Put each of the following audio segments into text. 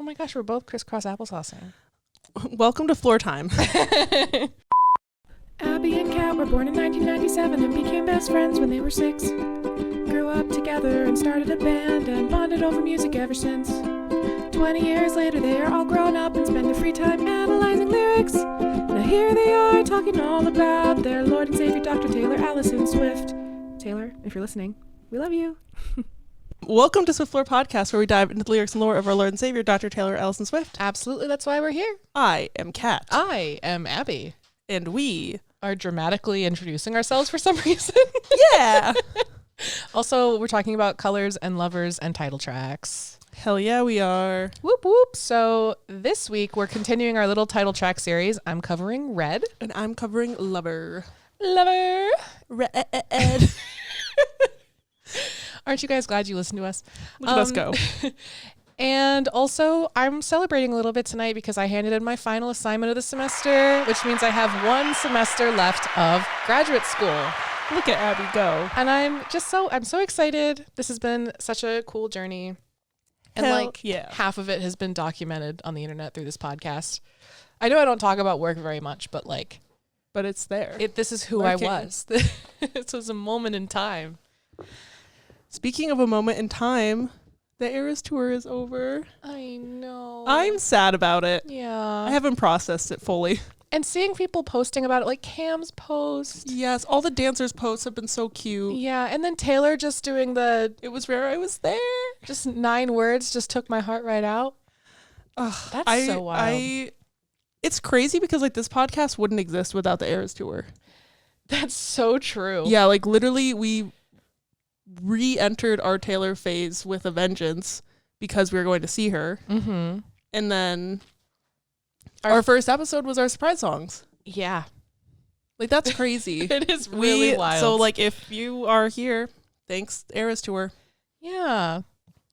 Oh my gosh, we're both crisscross applesaucing. Welcome to Floor Time. Abby and Kat were born in 1997 and became best friends when they were 6. Grew up together and started a band and bonded over music ever since. 20 years later, they are all grown up and spend their free time analyzing lyrics. Now here they are talking all about their Lord and Savior, Dr. Taylor Allison Swift. Taylor, if you're listening, we love you. Welcome to Swiftlore Podcast, where we dive into the lyrics and lore of our Lord and Savior, Dr. Taylor Allison Swift. Absolutely, that's why we're here. I am Kat. I am Abby. And we are dramatically introducing ourselves for some reason. Yeah. Also, we're talking about colors and lovers and title tracks. Hell yeah, we are. Whoop whoop. So this week, we're continuing our little title track series. I'm covering Red. And I'm covering Lover. Lover. Red. Aren't you guys glad you listened to us? Look at us go. And also, I'm celebrating a little bit tonight because I handed in my final assignment of the semester, which means I have one semester left of graduate school. Look at Abby go. And I'm so excited. This has been such a cool journey. And Hell yeah. half of it has been documented on the internet through this podcast. I know I don't talk about work very much, but it's there. This is who Working. I was. This was a moment in time. Speaking of a moment in time, the Eras Tour is over. I know. I'm sad about it. Yeah. I haven't processed it fully. And seeing people posting about it, like Cam's post. Yes, all the dancers' posts have been so cute. Yeah, and then Taylor just doing It was rare I was there. just 9 words just took my heart right out. Ugh, That's so wild. It's crazy because this podcast wouldn't exist without the Eras Tour. That's so true. Yeah, literally we re-entered our Taylor phase with a vengeance because we were going to see her. Mm-hmm. And then our first episode was our surprise songs. Yeah. That's crazy. It is really wild. So if you are here, thanks Eras Tour. Yeah.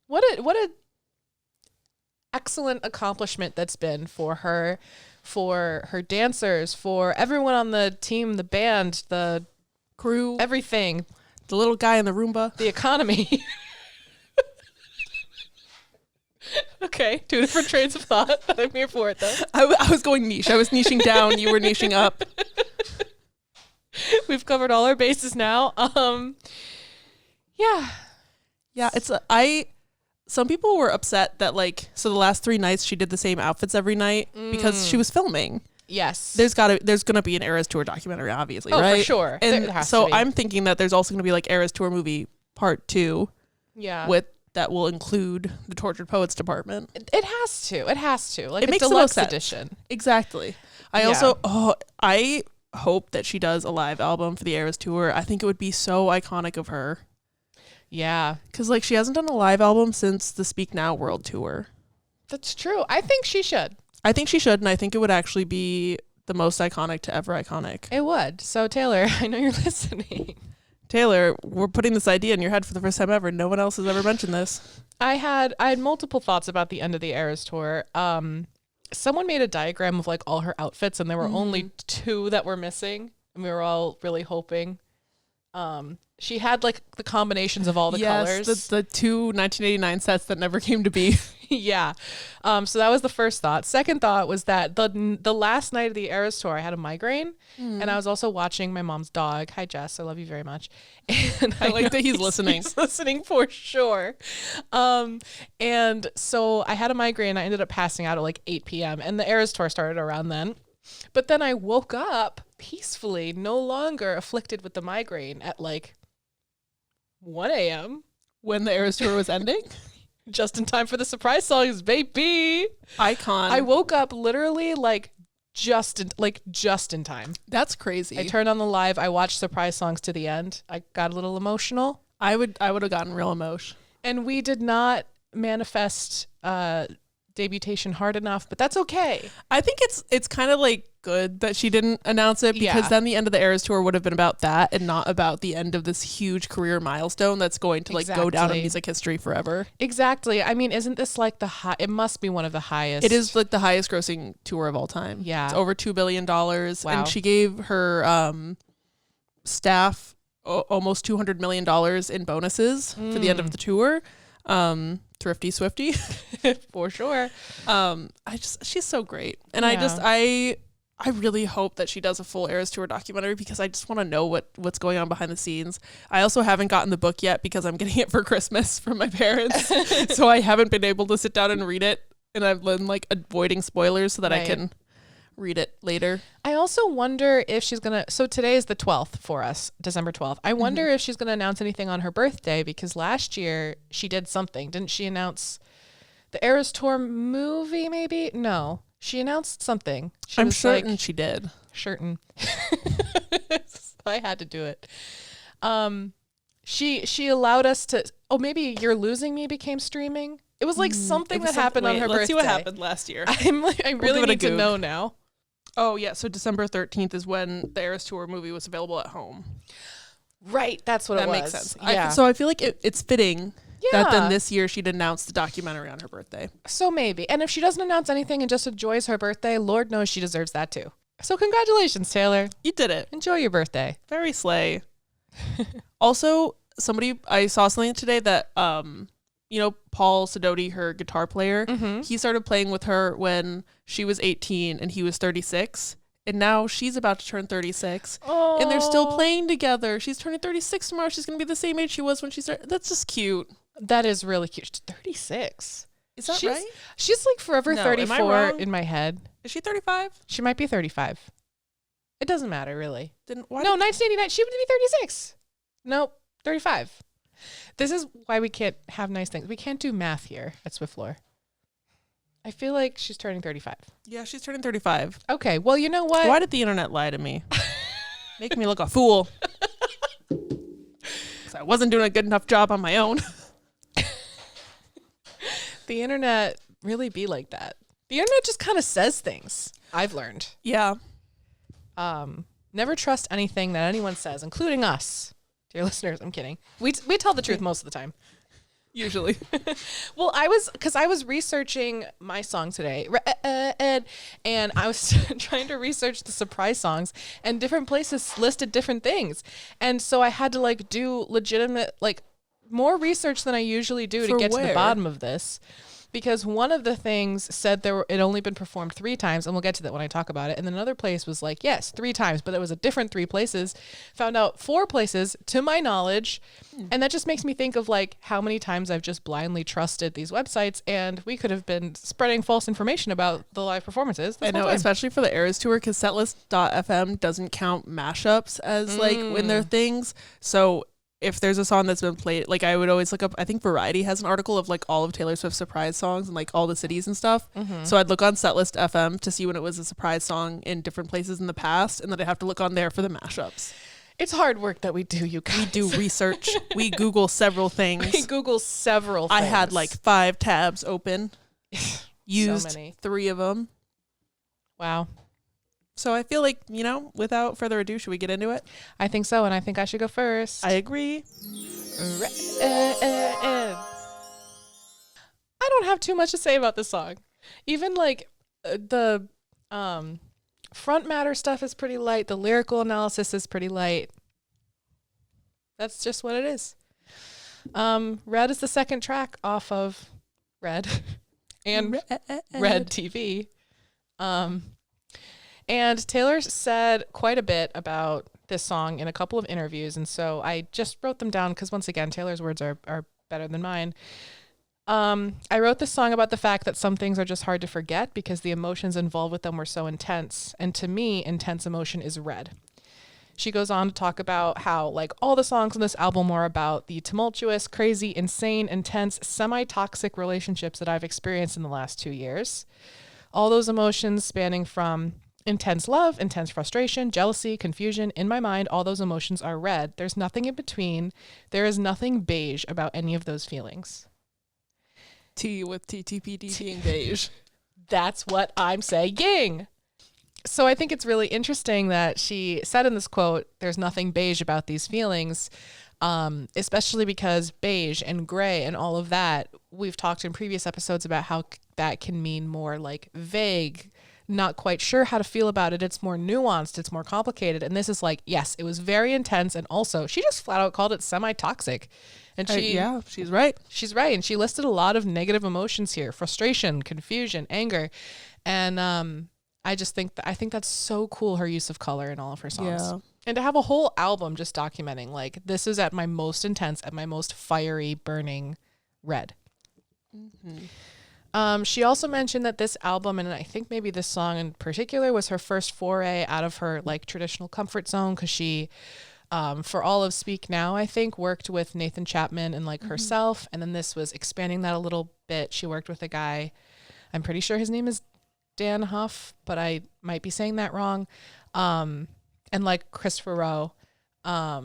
What a excellent accomplishment that's been for her, for her dancers, for everyone on the team, the band, the Crew, everything, the little guy in the Roomba, the economy. Okay, 2 different trains of thought, but I'm here for it though. I was going niche. I was niching down. You were niching up. We've covered all our bases now. Yeah. Yeah, some people were upset that the last 3 nights she did the same outfits every night because she was filming. Yes. There's gonna be an Eras Tour documentary, obviously, right? For sure. And there has so to be. I'm thinking that there's also gonna be Eras Tour movie part 2. Yeah. That will include the Tortured Poets department. It has to. It has to. It a makes the deluxe most sense. edition. Exactly. I hope that she does a live album for the Eras Tour. I think it would be so iconic of her. Yeah. Because she hasn't done a live album since the Speak Now World Tour. That's true. I think she should. I think she should, and I think it would actually be the most iconic to ever iconic. It would. So Taylor, I know you're listening. Taylor, we're putting this idea in your head for the first time ever. No one else has ever mentioned this. I had multiple thoughts about the end of the Eras Tour. Someone made a diagram of all her outfits, and there were only 2 that were missing, and we were all really hoping. She had the combinations of all the colors. The 2 1989 sets that never came to be. Yeah. So that was the first thought. Second thought was that the last night of the Eras Tour, I had a migraine, and I was also watching my mom's dog. Hi, Jess. I love you very much. And I like that he's listening. He's listening for sure. And so I had a migraine. I ended up passing out at 8 p.m. and the Eras Tour started around then. But then I woke up peacefully, no longer afflicted with the migraine at 1 a.m. When the Eras Tour was ending? Just in time for the surprise songs, baby. Icon. I woke up literally just in time. That's crazy. I turned on the live. I watched surprise songs to the end. I got a little emotional. I would have gotten real emotion. And we did not manifest debutation hard enough, but that's okay. I think it's kind of good that she didn't announce it because then the end of the Eras Tour would have been about that and not about the end of this huge career milestone that's going to go down in music history forever. Exactly. I mean, isn't this the high? It must be one of the highest. It is the highest grossing tour of all time. Yeah. It's over $2 billion. Wow. And she gave her staff almost $200 million in bonuses for the end of the tour. Thrifty Swifty. For sure. She's so great. And I really hope that she does a full Eras Tour documentary because I just want to know what's going on behind the scenes. I also haven't gotten the book yet because I'm getting it for Christmas from my parents. So I haven't been able to sit down and read it. And I've been like avoiding spoilers so that I can read it later. I also wonder if she's going to, so today is the 12th for us, December 12th. I wonder if she's going to announce anything on her birthday because last year she did something. Didn't she announce the Eras Tour movie maybe? No. She announced something. I'm certain she did. Certain. I had to do it. She allowed us to. Oh, maybe You're Losing Me became streaming. It was like something that happened on her birthday. Let's see what happened last year. I really need to know now. Oh yeah, so December 13th is when the Eras Tour movie was available at home. Right, that's what it was. That makes sense. Yeah. So I feel like it's fitting. That then this year she'd announce the documentary on her birthday. So maybe. And if she doesn't announce anything and just enjoys her birthday, Lord knows she deserves that too. So congratulations, Taylor. You did it. Enjoy your birthday. Very slay. Also, I saw something today that, Paul Sidoti, her guitar player, he started playing with her when she was 18 and he was 36. And now she's about to turn 36. Oh. And they're still playing together. She's turning 36 tomorrow. She's going to be the same age she was when she started. That's just cute. That is really cute. She's 36. Is that right? She's like forever 34 in my head. Is she 35? She might be 35. It doesn't matter, really. No, 1989. She would be 36. Nope, 35. This is why we can't have nice things. We can't do math here at Swiftlore. I feel like she's turning 35. Yeah, she's turning 35. Okay, well, you know what? Why did the internet lie to me? Make me look a fool. Because I wasn't doing a good enough job on my own. The internet really be like that. The internet just kind of says things, I've learned. Yeah. Never trust anything that anyone says, including us. Dear listeners, I'm kidding. We tell the truth most of the time. Usually. Well, I was researching my song today, and I was trying to research the surprise songs, and different places listed different things. And so I had to do legitimate, more research than I usually do to get to the bottom of this. Because one of the things said it only been performed 3 times, and we'll get to that when I talk about it. And then another place was yes, 3 times, but it was a different 3 places. Found out 4 places, to my knowledge. And that just makes me think of how many times I've just blindly trusted these websites, and we could have been spreading false information about the live performances. I know, especially for the Eras Tour, because setlist.fm doesn't count mashups as when they're things. So if there's a song that's been played, I would always look up, I think Variety has an article of all of Taylor Swift's surprise songs and all the cities and stuff. So I'd look on Setlist FM to see when it was a surprise song in different places in the past, and then I'd have to look on there for the mashups. It's hard work that we do, you guys. We do research. We Google several things. I had 5 tabs open. Used so many. 3 of them. Wow. So I feel without further ado, should we get into it? I think so, and I think I should go first. I agree. I don't have too much to say about this song. Even the front matter stuff is pretty light. The lyrical analysis is pretty light. That's just what it is. Red is the second track off of Red and Red TV. And Taylor said quite a bit about this song in a couple of interviews, and so I just wrote them down because, once again, Taylor's words are better than mine. I wrote this song about the fact that some things are just hard to forget because the emotions involved with them were so intense, and to me, intense emotion is red. She goes on to talk about how, all the songs on this album are about the tumultuous, crazy, insane, intense, semi-toxic relationships that I've experienced in the last 2 years. All those emotions spanning from intense love, intense frustration, jealousy, confusion. In my mind, all those emotions are red. There's nothing in between. There is nothing beige about any of those feelings. T with TTPD being beige. That's what I'm saying. So I think it's really interesting that she said in this quote, there's nothing beige about these feelings, especially because beige and gray and all of that, we've talked in previous episodes about how that can mean more vague, not quite sure how to feel about it. It's more nuanced. It's more complicated. And this is like, yes, it was very intense. And also she just flat out called it semi-toxic. And she's right. She's right. And she listed a lot of negative emotions here: frustration, confusion, anger. And I think that's so cool, her use of color in all of her songs. Yeah. And to have a whole album just documenting, like, this is at my most intense, at my most fiery, burning red. Mm-hmm. She also mentioned that this album, and I think maybe this song in particular, was her first foray out of her like traditional comfort zone, because she, for all of Speak Now, I think, worked with Nathan Chapman and like herself. And then this was expanding that a little bit. She worked with a guy, I'm pretty sure his name is Dan Huff, but I might be saying that wrong. And like Christopher Rowe, a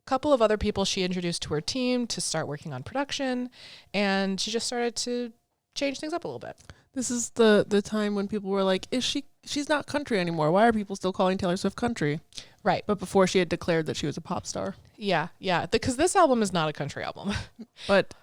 couple of other people she introduced to her team to start working on production, and she just started to change things up a little bit. This is the time when people were like, she's not country anymore. Why are people still calling Taylor Swift country? Right. But before she had declared that she was a pop star. Yeah. Because this album is not a country album. But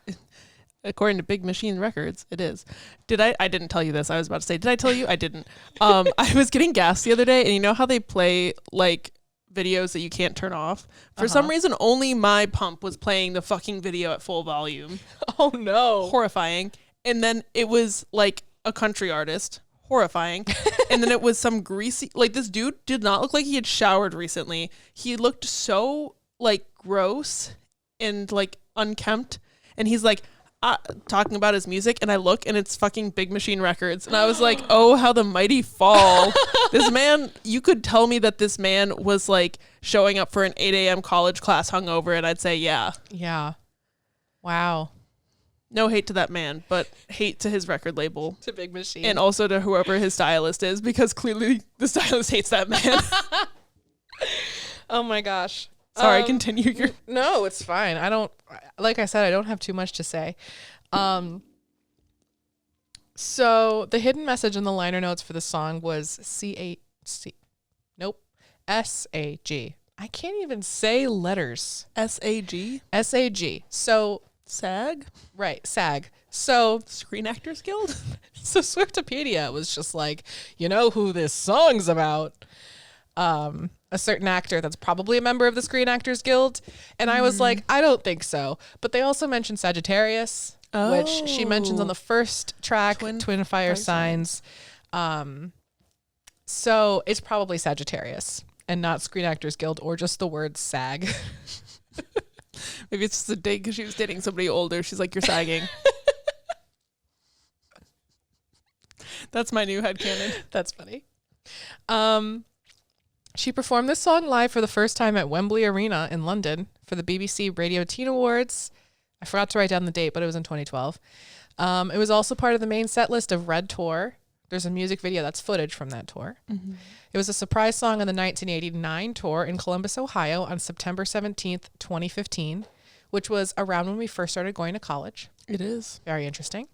according to Big Machine Records, it is. I didn't tell you this. I was about to say, did I tell you? I didn't. I was getting gas the other day, and you know how they play like videos that you can't turn off? For some reason, only my pump was playing the fucking video at full volume. Oh no. Horrifying. And then it was like a country artist. Horrifying. And then it was some greasy, like, this dude did not look like he had showered recently. He looked so like gross and like unkempt. And he's like, talking about his music, and I look, and it's fucking Big Machine Records, and I was like, oh, how the mighty fall. This man, you could tell me that this man was like showing up for an 8 a.m. college class hungover, and I'd say yeah. Wow. No hate to that man, but hate to his record label, to Big Machine, and also to whoever his stylist is, because clearly the stylist hates that man. Oh my gosh. Sorry, continue your... No, it's fine. Like I said, I don't have too much to say. So the hidden message in the liner notes for the song was S-A-G. I can't even say letters. S-A-G? S-A-G. So... SAG? Right, SAG. So... Screen Actors Guild? So Swiftopedia was just like, you know who this song's about? A certain actor that's probably a member of the Screen Actors Guild. And I was like, I don't think so. But they also mentioned Sagittarius, which she mentions on the first track, Twin Fire Signs. So it's probably Sagittarius and not Screen Actors Guild, or just the word SAG. Maybe it's just a date because she was dating somebody older. She's like, you're sagging. That's my new headcanon. That's funny. She performed this song live for the first time at Wembley Arena in London for the BBC Radio Teen Awards. I forgot to write down the date, but it was in 2012. It was also part of the main set list of Red Tour. There's a music video that's footage from that tour. Mm-hmm. It was a surprise song on the 1989 tour in Columbus, Ohio on September 17th, 2015, which was around when we first started going to college. It is. Very interesting.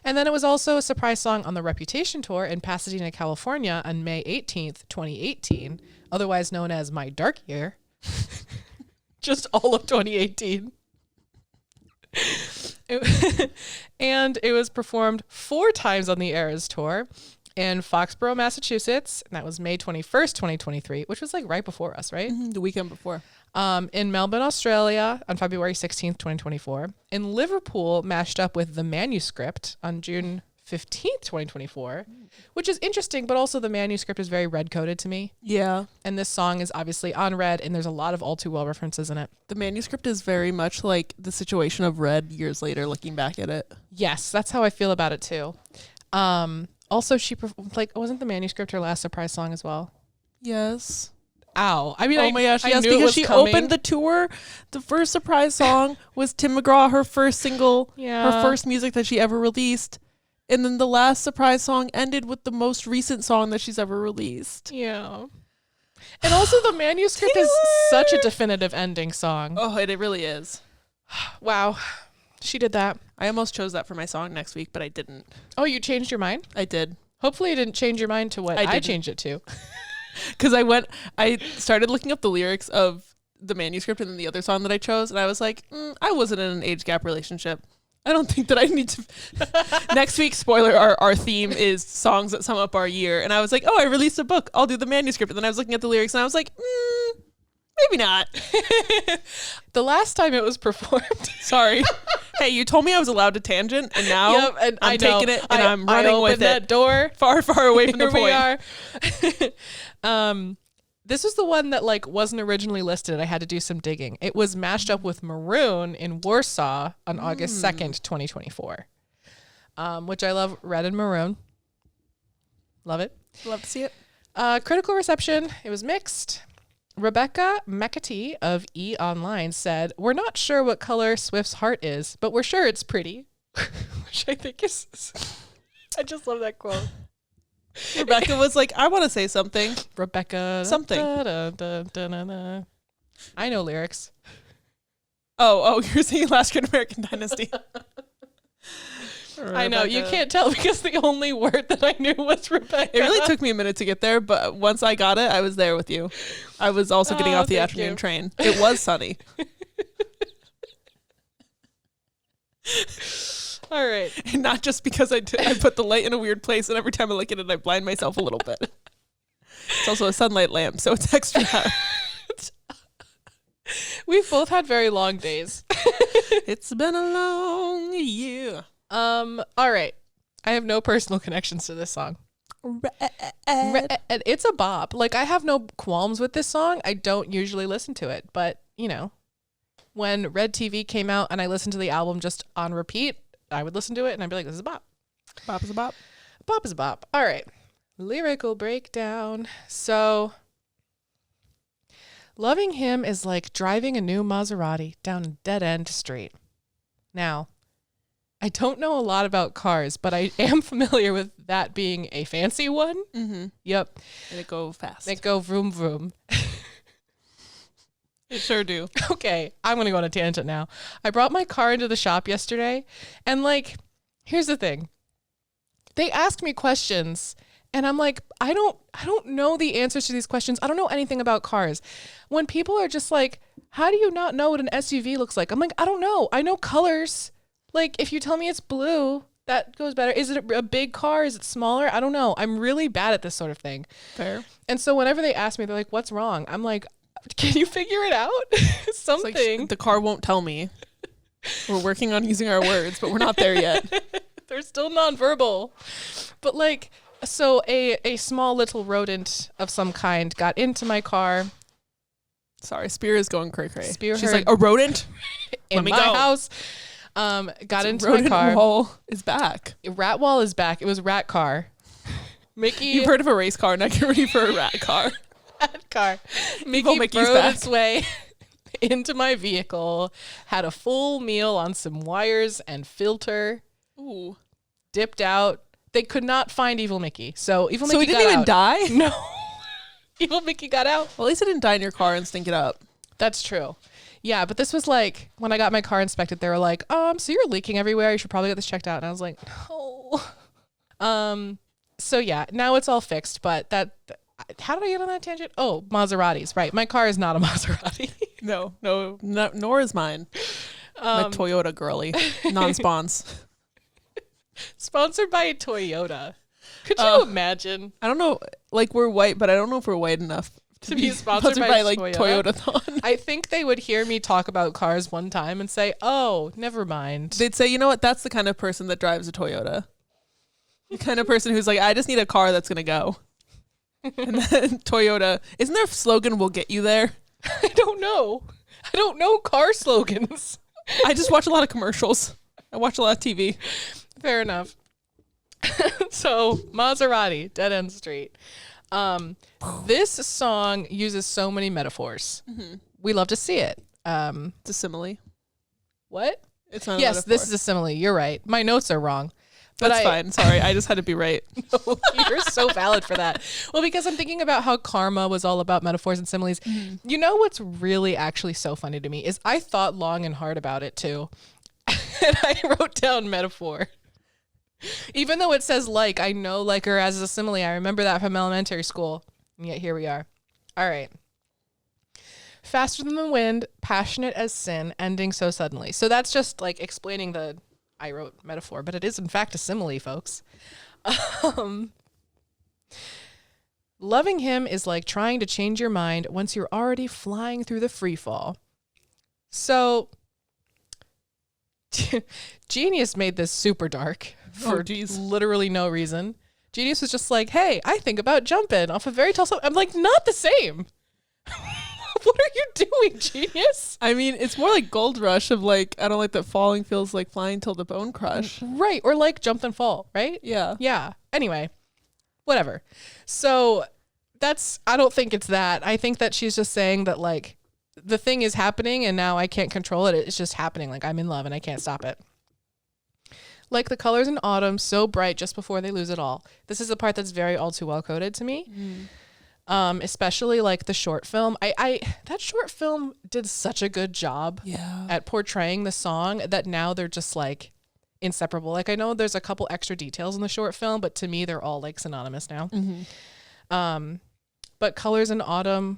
And then it was also a surprise song on the Reputation tour in Pasadena, California on May 18th, 2018, otherwise known as My Dark Year. Just all of 2018. And it was performed 4 times on the Eras tour in Foxborough, Massachusetts, and that was May 21st, 2023, which was like right before us, right? Mm-hmm, the weekend before. In Melbourne, Australia on February 16th, 2024. In Liverpool, mashed up with The Manuscript on June 15th, 2024, which is interesting, but also The Manuscript is very red-coded to me. Yeah. And this song is obviously on Red, and there's a lot of All Too Well references in it. The Manuscript is very much like the situation of Red years later, looking back at it. Yes, that's how I feel about it too. Also, wasn't The Manuscript her last surprise song as well? Yes. Ow. I mean, oh my gosh, yes, because she opened the tour. The first surprise song was Tim McGraw, her first single, her first music that she ever released. And then the last surprise song ended with the most recent song that she's ever released. Yeah. And also The Manuscript is such a definitive ending song. Oh, it really is. Wow. She did that. I almost chose that for my song next week, but I didn't. Oh, you changed your mind? I did. Hopefully you didn't change your mind to what I changed it to. Because I started looking up the lyrics of The Manuscript and then the other song that I chose, and I was like, I wasn't in an age gap relationship. I don't think that I need to. Next week, spoiler, our theme is songs that sum up our year. And I was like, oh, I released a book. I'll do the manuscript. And then I was looking at the lyrics and I was like, maybe not. The last time it was performed. Sorry. Hey, you told me I was allowed to tangent, and now and I'm taking it and I'm running with that door. Far, far away from the point. We are. This was the one that like wasn't originally listed. I had to do some digging. It was mashed up with Maroon in Warsaw on August 2nd, 2024. Which I love. Red and Maroon. Love it. Love to see it. Critical reception. It was mixed. Rebecca McAtee of E! Online said, "We're not sure what color Swift's heart is, but we're sure it's pretty." Which I think is... I just love that quote. Rebecca was like, I want to say something. Rebecca. Something. I know lyrics. Oh, you're singing Last Great American Dynasty. I know. You can't tell because the only word that I knew was Rebecca. It really took me a minute to get there, but once I got it, I was there with you. I was also getting off the afternoon train. It was sunny. All right. And not just because I put the light in a weird place, and every time I look at it, I blind myself a little bit. It's also a sunlight lamp, so it's extra. We've both had very long days. It's been a long year. All right. I have no personal connections to this song. It's a bop. Like, I have no qualms with this song. I don't usually listen to it, but, you know, when Red TV came out and I listened to the album just on repeat, I would listen to it and I'd be like, this is a bop. Bop is a bop. Bop is a bop. All right. Lyrical breakdown. So, loving him is like driving a new Maserati down a dead-end street. Now, I don't know a lot about cars, but I am familiar with that being a fancy one. Mm-hmm. Yep. And it go fast. They go vroom vroom. They sure do. Okay, I'm going to go on a tangent now. I brought my car into the shop yesterday, and like, here's the thing. They asked me questions, and I'm like, I don't know the answers to these questions. I don't know anything about cars. When people are just like, how do you not know what an SUV looks like? I'm like, I don't know. I know colors. Like, if you tell me it's blue, that goes better. Is it a big car? Is it smaller? I don't know. I'm really bad at this sort of thing. Fair. And so whenever they ask me, they're like, what's wrong? I'm like, can you figure it out? Something. Like, the car won't tell me. We're working on using our words, but we're not there yet. They're still nonverbal. But like, so a small little rodent of some kind got into my car. Sorry, Spear is going cray-cray. Spear She's like, a rodent? In Let me my go. house. Got into my rodent car. Wall is back. Rat wall is back. It was rat car. Mickey. You've heard of a race car, now get ready for a rat car. Rat car. Mickey's rode back. its way into my vehicle, had a full meal on some wires and filter. Ooh. Dipped out. They could not find Evil Mickey. So Evil Mickey he didn't got even out. die? No. Evil Mickey got out. Well, at least it didn't die in your car and stink it up. That's true. Yeah, but this was like, when I got my car inspected, they were like, so you're leaking everywhere. You should probably get this checked out. And I was like, no. So yeah, now it's all fixed, but how did I get on that tangent? Oh, Maseratis, right. My car is not a Maserati. No, nor is mine. My Toyota girly. Non-spons. Sponsored by Toyota. Could you imagine? I don't know. Like, we're white, but I don't know if we're white enough to be sponsored by like Toyota-thon. I think they would hear me talk about cars one time and say, oh, never mind. They'd say, you know what? That's the kind of person that drives a Toyota. The kind of person who's like, I just need a car that's going to go. And then Toyota, isn't their slogan, we'll get you there? I don't know. I don't know car slogans. I just watch a lot of commercials. I watch a lot of TV. Fair enough. So, Maserati, Dead End Street. This song uses so many metaphors. Mm-hmm. We love to see it. It's a simile. What? It's not. Yes, this is a simile. You're right. My notes are wrong. But That's fine. Sorry, I just had to be right. No, you're so valid for that. Well, because I'm thinking about how karma was all about metaphors and similes. Mm-hmm. You know what's really actually so funny to me is I thought long and hard about it too. And I wrote down metaphor. Even though it says like, I know like her as a simile. I remember that from elementary school. And yet here we are. All right. Faster than the wind, passionate as sin, ending so suddenly. So that's just like explaining the I wrote metaphor, but it is in fact a simile, folks. Loving him is like trying to change your mind once you're already flying through the free fall. So Genius made this super dark for literally no reason. Genius was just like, hey, I think about jumping off a very tall slope. I'm like, not the same. What are you doing, Genius? I mean, it's more like Gold Rush of like, I don't like that falling feels like flying till the bone crush. Right. Or like jump then fall, right? Yeah. Yeah. Anyway, whatever. So I don't think it's that. I think that she's just saying that like the thing is happening and now I can't control it. It's just happening. Like I'm in love and I can't stop it. Like the colors in autumn, so bright just before they lose it all. This is the part that's very all too well coded to me. Especially like the short film. That short film did such a good job at portraying the song that now they're just like inseparable. Like I know there's a couple extra details in the short film, but to me they're all like synonymous now. But colors in autumn,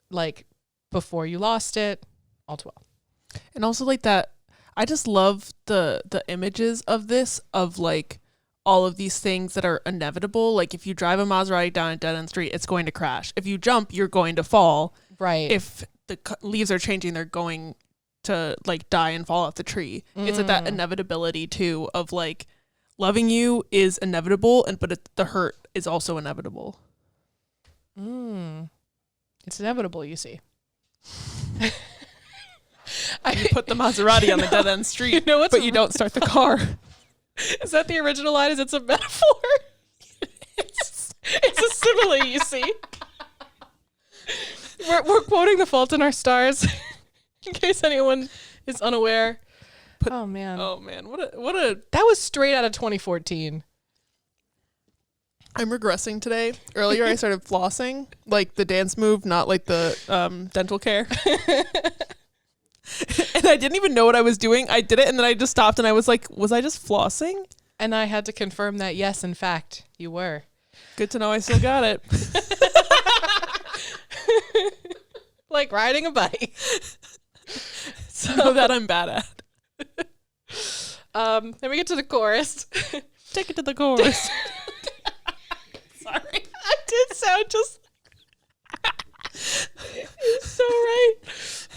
like before you lost it, all too well. And also like that, I just love the images of this, of like all of these things that are inevitable. Like if you drive a Maserati down a dead end street, it's going to crash. If you jump, you're going to fall. Right. If the leaves are changing, they're going to like die and fall off the tree. It's like that inevitability too of like loving you is inevitable, but the hurt is also inevitable. It's inevitable, you see. You put the Maserati on the dead end street, but you don't start the car. Is that the original line? Is it's a metaphor? It's a simile, you see. We're quoting The Fault in Our Stars, in case anyone is unaware. Oh man, what a that was straight out of 2014. I'm regressing today. Earlier I started flossing, like the dance move, not like the dental care. And I didn't even know what I was doing. I did it and then I just stopped and I was like, was I just flossing? And I had to confirm that, yes, in fact, you were. Good to know I still got it. Like riding a bike. So that I'm bad at. Then we get to the chorus. Take it to the chorus. Sorry. I did sound just You're so right.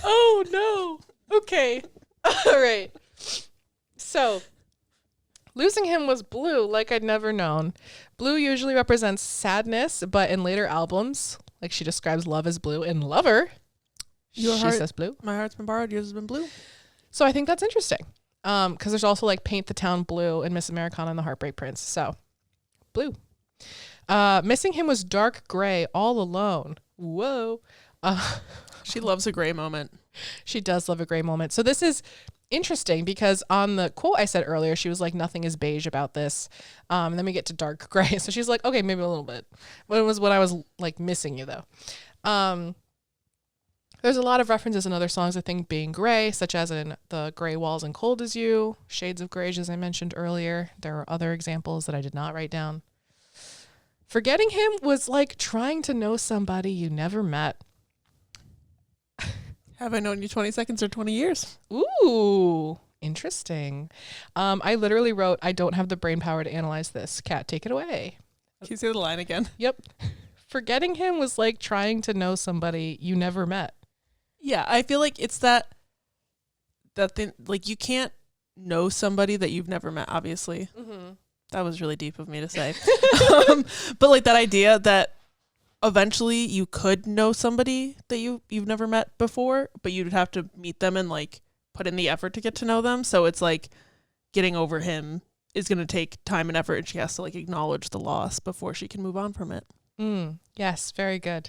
Oh no. Okay. All right. So losing him was blue like I'd never known. Blue usually represents sadness, but in later albums, like she describes love as blue. In Lover, she says blue. My heart's been borrowed, yours has been blue. So I think that's interesting. Because there's also like Paint the Town Blue and Miss Americana and the Heartbreak Prince. So blue. Missing him was dark gray all alone. Whoa. She loves a gray moment. She does love a gray moment. So this is interesting because on the quote I said earlier, she was like, nothing is beige about this. And then we get to dark gray. So she's like, okay, maybe a little bit. But it was when I was like missing you though. There's a lot of references in other songs, I think, being gray, such as in The Gray Walls and Cold As You, Shades of Grey, as I mentioned earlier. There are other examples that I did not write down. Forgetting him was like trying to know somebody you never met. Have I known you 20 seconds or 20 years? Ooh, interesting. I literally wrote, I don't have the brain power to analyze this. Kat, take it away. Can you say the line again? Yep. Forgetting him was like trying to know somebody you never met. Yeah, I feel like it's that thing, like you can't know somebody that you've never met, obviously. That was really deep of me to say. But like that idea that eventually you could know somebody that you've never met before, but you'd have to meet them and like put in the effort to get to know them. So it's like getting over him is going to take time and effort, and she has to like acknowledge the loss before she can move on from it. Yes, very good.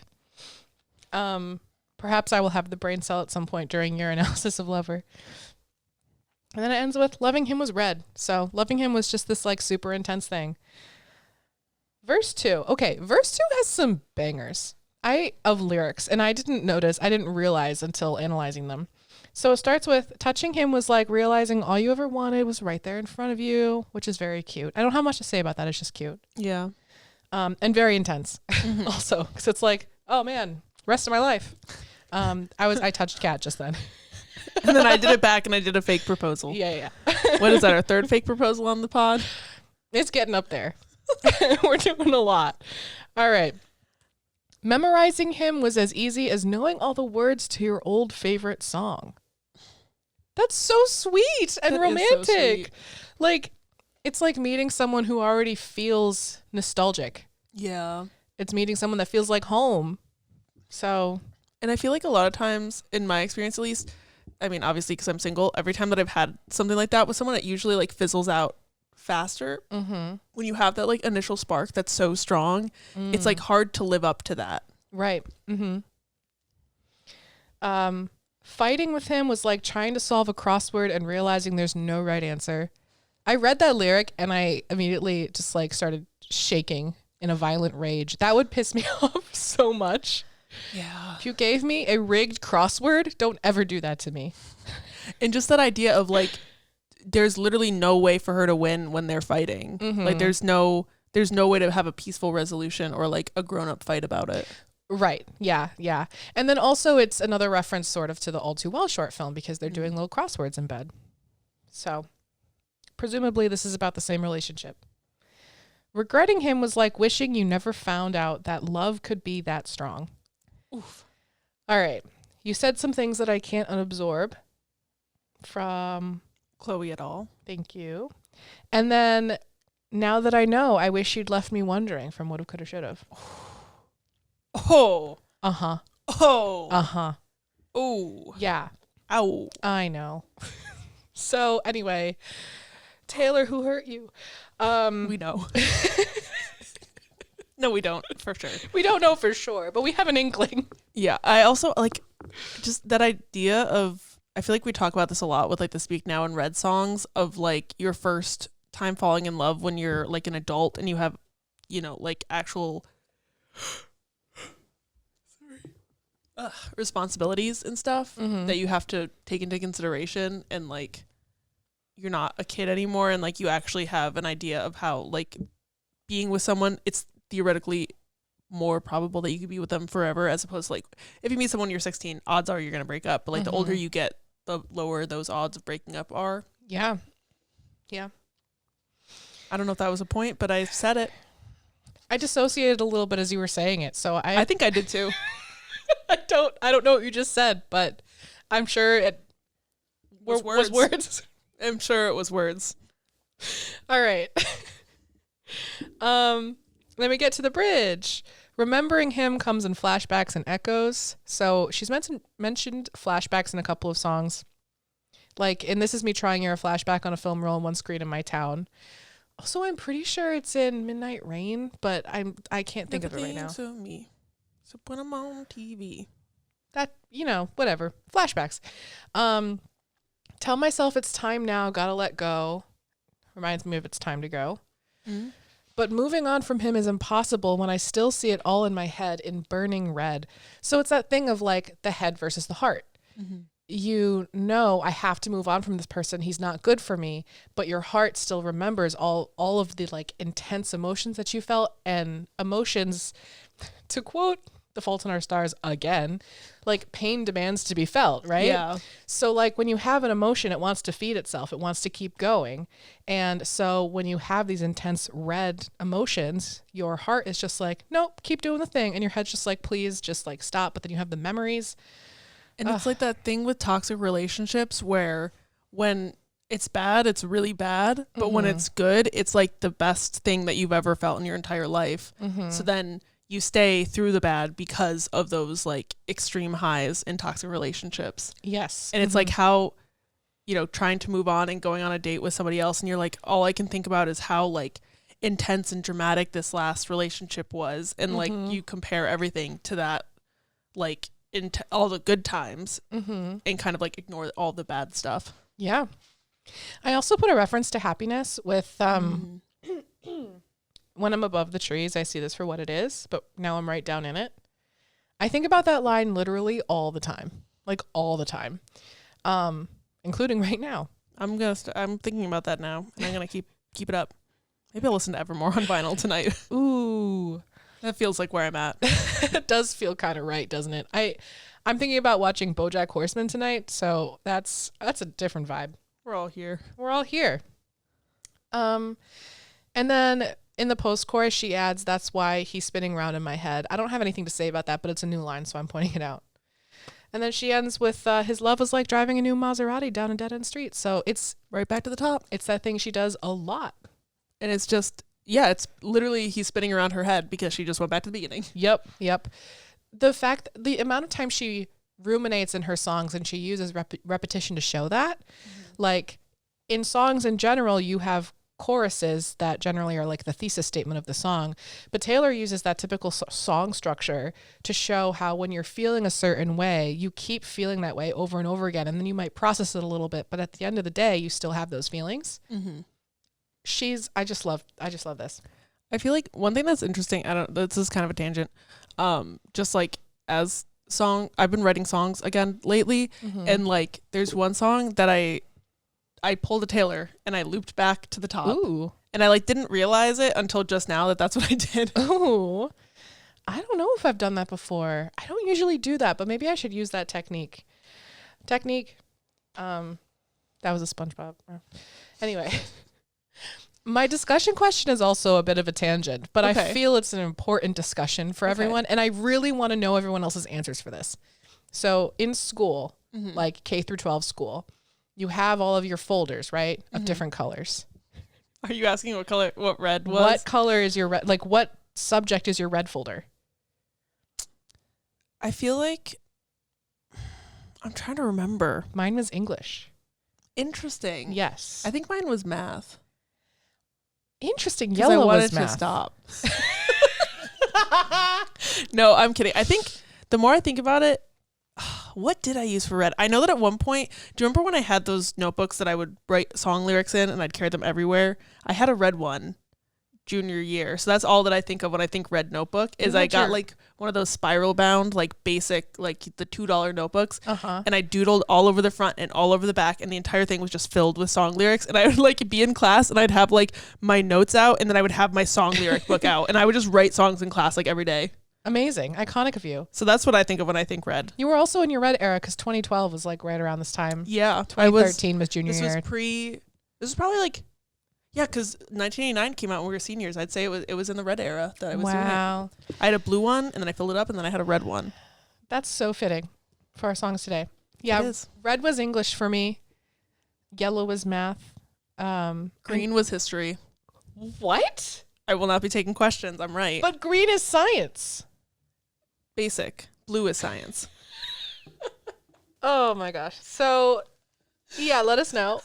Perhaps I will have the brain cell at some point during your analysis of Lover. And then it ends with loving him was red. So loving him was just this like super intense thing. Verse 2. Okay, verse 2 has some bangers of lyrics, and I didn't realize until analyzing them. So it starts with, touching him was like realizing all you ever wanted was right there in front of you, which is very cute. I don't have much to say about that. It's just cute. Yeah. And very intense also, because it's like, oh man, rest of my life. I touched Kat just then. And then I did it back and I did a fake proposal. Yeah. What is that, our third fake proposal on the pod? It's getting up there. We're doing a lot. All right. Memorizing him was as easy as knowing all the words to your old favorite song. That's so sweet and romantic. So sweet. Like, it's like meeting someone who already feels nostalgic. Yeah. It's meeting someone that feels like home. So, and I feel like a lot of times, in my experience at least, I mean, obviously because I'm single, every time that I've had something like that with someone, it usually like fizzles out faster. When you have that like initial spark that's so strong, it's like hard to live up to that. Right. Fighting with him was like trying to solve a crossword and realizing there's no right answer. I read that lyric and I immediately just like started shaking in a violent rage. That would piss me off so much. Yeah. If you gave me a rigged crossword, don't ever do that to me. And just that idea of like, there's literally no way for her to win when they're fighting. Like there's no way to have a peaceful resolution or like a grown-up fight about it. Right. Yeah. And then also it's another reference sort of to the All Too Well short film because they're doing little crosswords in bed. So presumably this is about the same relationship. Regretting him was like wishing you never found out that love could be that strong. Oof. All right. You said some things that I can't unabsorb from Chloe et al. Thank you. And then now that I know, I wish you'd left me wondering from Would've, Could've, Should've. Oh. Uh-huh. Oh. Uh-huh. Oh. Yeah. Ow. I know. So anyway, Taylor, who hurt you? We know. No, we don't, for sure. We don't know for sure, but we have an inkling. Yeah. I also like just that idea of, I feel like we talk about this a lot with like the Speak Now and Red songs of like your first time falling in love when you're like an adult and you have, you know, like actual responsibilities and stuff that you have to take into consideration, and like you're not a kid anymore, and like you actually have an idea of how like being with someone, it's theoretically more probable that you could be with them forever, as opposed to like if you meet someone when you're 16, odds are you're gonna break up, but like the older you get, the lower those odds of breaking up are. Yeah. I don't know if that was a point, but I said it. I dissociated a little bit as you were saying it, so I think I did too. I don't know what you just said, but I'm sure it was words. I'm sure it was words. All right. Let me get to the bridge. Remembering him comes in flashbacks and echoes. So she's mentioned flashbacks in a couple of songs. Like in This Is Me Trying, you're a flashback on a film roll on one screen in my town. Also, I'm pretty sure it's in Midnight Rain, but I can't think of it right now. To me. So put them on TV. That, whatever. Flashbacks. Tell myself it's time now, gotta let go. Reminds me of It's Time to Go. Mm-hmm. But moving on from him is impossible when I still see it all in my head in burning red. So it's that thing of like the head versus the heart. Mm-hmm. I have to move on from this person. He's not good for me, but your heart still remembers all of the like intense emotions that you felt, and emotions, to quote The Fault in Our Stars again, like pain demands to be felt, right? Yeah. So like when you have an emotion, it wants to feed itself. It wants to keep going. And so when you have these intense red emotions, your heart is just like, nope, keep doing the thing. And your head's just like, please just like stop. But then you have the memories. And it's like that thing with toxic relationships where when it's bad, it's really bad. But when it's good, it's like the best thing that you've ever felt in your entire life. Mm-hmm. So then you stay through the bad because of those like extreme highs in toxic relationships. Yes. And it's like how, trying to move on and going on a date with somebody else, and you're like, all I can think about is how like intense and dramatic this last relationship was. And like you compare everything to that, like all the good times and kind of like ignore all the bad stuff. Yeah. I also put a reference to happiness with when I'm above the trees, I see this for what it is, but now I'm right down in it. I think about that line literally all the time, like all the time, including right now. I'm thinking about that now, and I'm gonna keep it up. Maybe I'll listen to Evermore on vinyl tonight. Ooh, that feels like where I'm at. It does feel kind of right, doesn't it? I'm thinking about watching BoJack Horseman tonight, so that's a different vibe. We're all here. We're all here. And then in the post-chorus, she adds, "That's why he's spinning around in my head." I don't have anything to say about that, but it's a new line, so I'm pointing it out. And then she ends with, "His love was like driving a new Maserati down a dead-end street." So it's Right back to the top. it's that thing she does a lot. And it's just, yeah, it's literally he's spinning around her head because she just went back to the beginning. Yep. The amount of time she ruminates in her songs and she uses repetition to show that, like in songs in general, you have choruses that generally are like the thesis statement of the song, but Taylor uses that typical song structure to show how when you're feeling a certain way, you keep feeling that way over and over again, and then you might process it a little bit, but at the end of the day, you still have those feelings. I just love this. I feel like one thing that's interesting, this is kind of a tangent, just like as I've been writing songs again lately, and like there's one song that I pulled a Taylor and I looped back to the top. Ooh. And I like didn't realize it until just now that that's what I did. Ooh. I don't know if I've done that before. I don't usually do that, but maybe I should use that technique. That was a SpongeBob. Anyway. My discussion question is also a bit of a tangent, but I feel it's an important discussion for everyone, and I really want to know everyone else's answers for this. So in school, like K through 12 school, you have all of your folders, right, of different colors. Are you asking what red was? What color is your red? Like, what subject is your red folder? I feel like I'm trying to remember. Mine was English. Interesting. Yes. I think mine was math. Interesting. Yellow was math. To stop. No, I'm kidding. I think the more I think about it, what did I use for red? I know that at one point, do you remember when I had those notebooks that I would write song lyrics in and I'd carry them everywhere? I had a red one junior year. So that's all that I think of when I think red notebook is I got like one of those spiral bound, like basic, like the $2 notebooks. And I doodled all over the front and all over the back. And the entire thing was just filled with song lyrics. And I would like be in class and I'd have like my notes out and then I would have my song lyric book out. And I would just write songs in class like every day. Amazing. Iconic of you. So that's what I think of when I think red. You were also in your red era because 2012 was like right around this time. Yeah. 2013 was junior year. This was probably like, yeah, because 1989 came out when we were seniors. I'd say it was in the red era that I was doing it. I had a blue one, and then I filled it up, and then I had a red one. That's so fitting for our songs today. Yeah, red was English for me. Yellow was math. Green was history. What? I will not be taking questions. I'm right. But green is science. Basic. Blue is science. Oh, my gosh. So... yeah, let us know.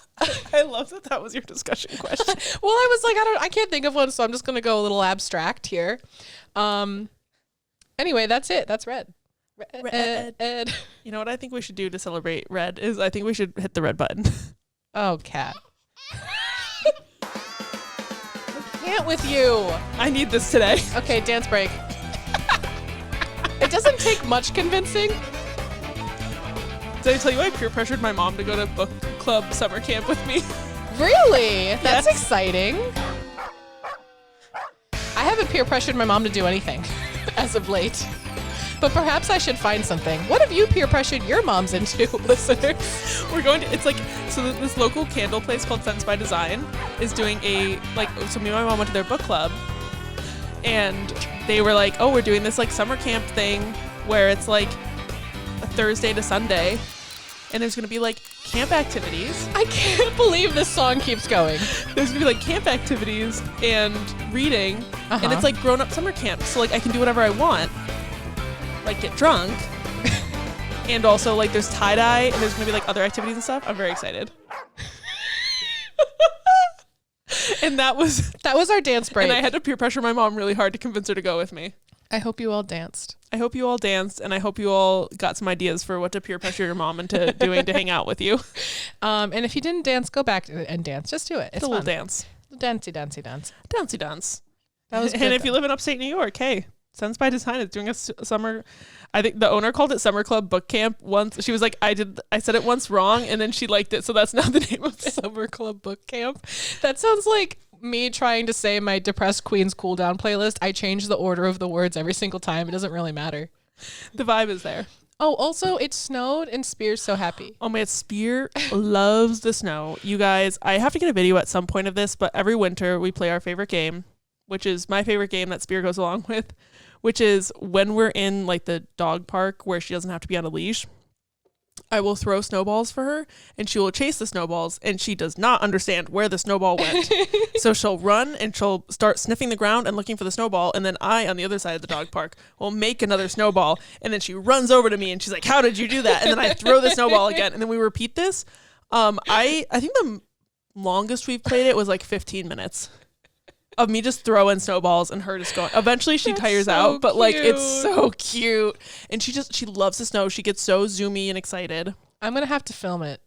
I love that was your discussion question. Well, I was like, I can't think of one, so I'm just gonna go a little abstract here. Anyway, that's it. That's red. Red. You know what I think we should do to celebrate red is I think we should hit the red button. Oh, Kat. I can't with you. I need this today. Okay, dance break. It doesn't take much convincing. Did I tell you I peer pressured my mom to go to book club summer camp with me? Really? That's Yes. exciting. I haven't peer pressured my mom to do anything as of late. But perhaps I should find something. What have you peer pressured your moms into, listeners? We're going to, it's like, so this local candle place called Fence by Design is doing so me and my mom went to their book club and they were like, oh, we're doing this like summer camp thing where it's like a Thursday to Sunday and there's going to be like camp activities. I can't believe this song keeps going. There's going to be like camp activities and reading and it's like grown up summer camp. So like I can do whatever I want, like get drunk and also like there's tie-dye and there's going to be like other activities and stuff. I'm very excited. And that was our dance break. And I had to peer pressure my mom really hard to convince her to go with me. I hope you all danced. I hope you all danced, and I hope you all got some ideas for what to peer pressure your mom into doing to hang out with you. And if you didn't dance, go back and dance. Just do it. It's a little fun. dance. Dancey, dancey, dance. Dancey dance. That was good, and if you live in upstate New York, hey, Sense by Design is doing a summer. I think the owner called it Summer Club Book Camp once. She was like, I said it once wrong, and then she liked it, so that's now the name of it. Summer Club Book Camp. That sounds like me trying to say my Depressed Queens cool down playlist. I change the order of the words every single time. It doesn't really matter. The vibe is there. Oh, also, it snowed and Spear's so happy. Oh man, Spear loves the snow. You guys, I have to get a video at some point of this, but every winter we play our favorite game, which is my favorite game that Spear goes along with, which is when we're in like the dog park where she doesn't have to be on a leash. I will throw snowballs for her and she will chase the snowballs and she does not understand where the snowball went. So she'll run and she'll start sniffing the ground and looking for the snowball. And then I, on the other side of the dog park, will make another snowball. And then she runs over to me and she's like, how did you do that? And then I throw the snowball again. And then we repeat this. I think the longest we've played it was like 15 minutes of me just throwing snowballs and her just going. Eventually she tires out, but like it's so cute. And she loves the snow. She gets so zoomy and excited. I'm gonna have to film it.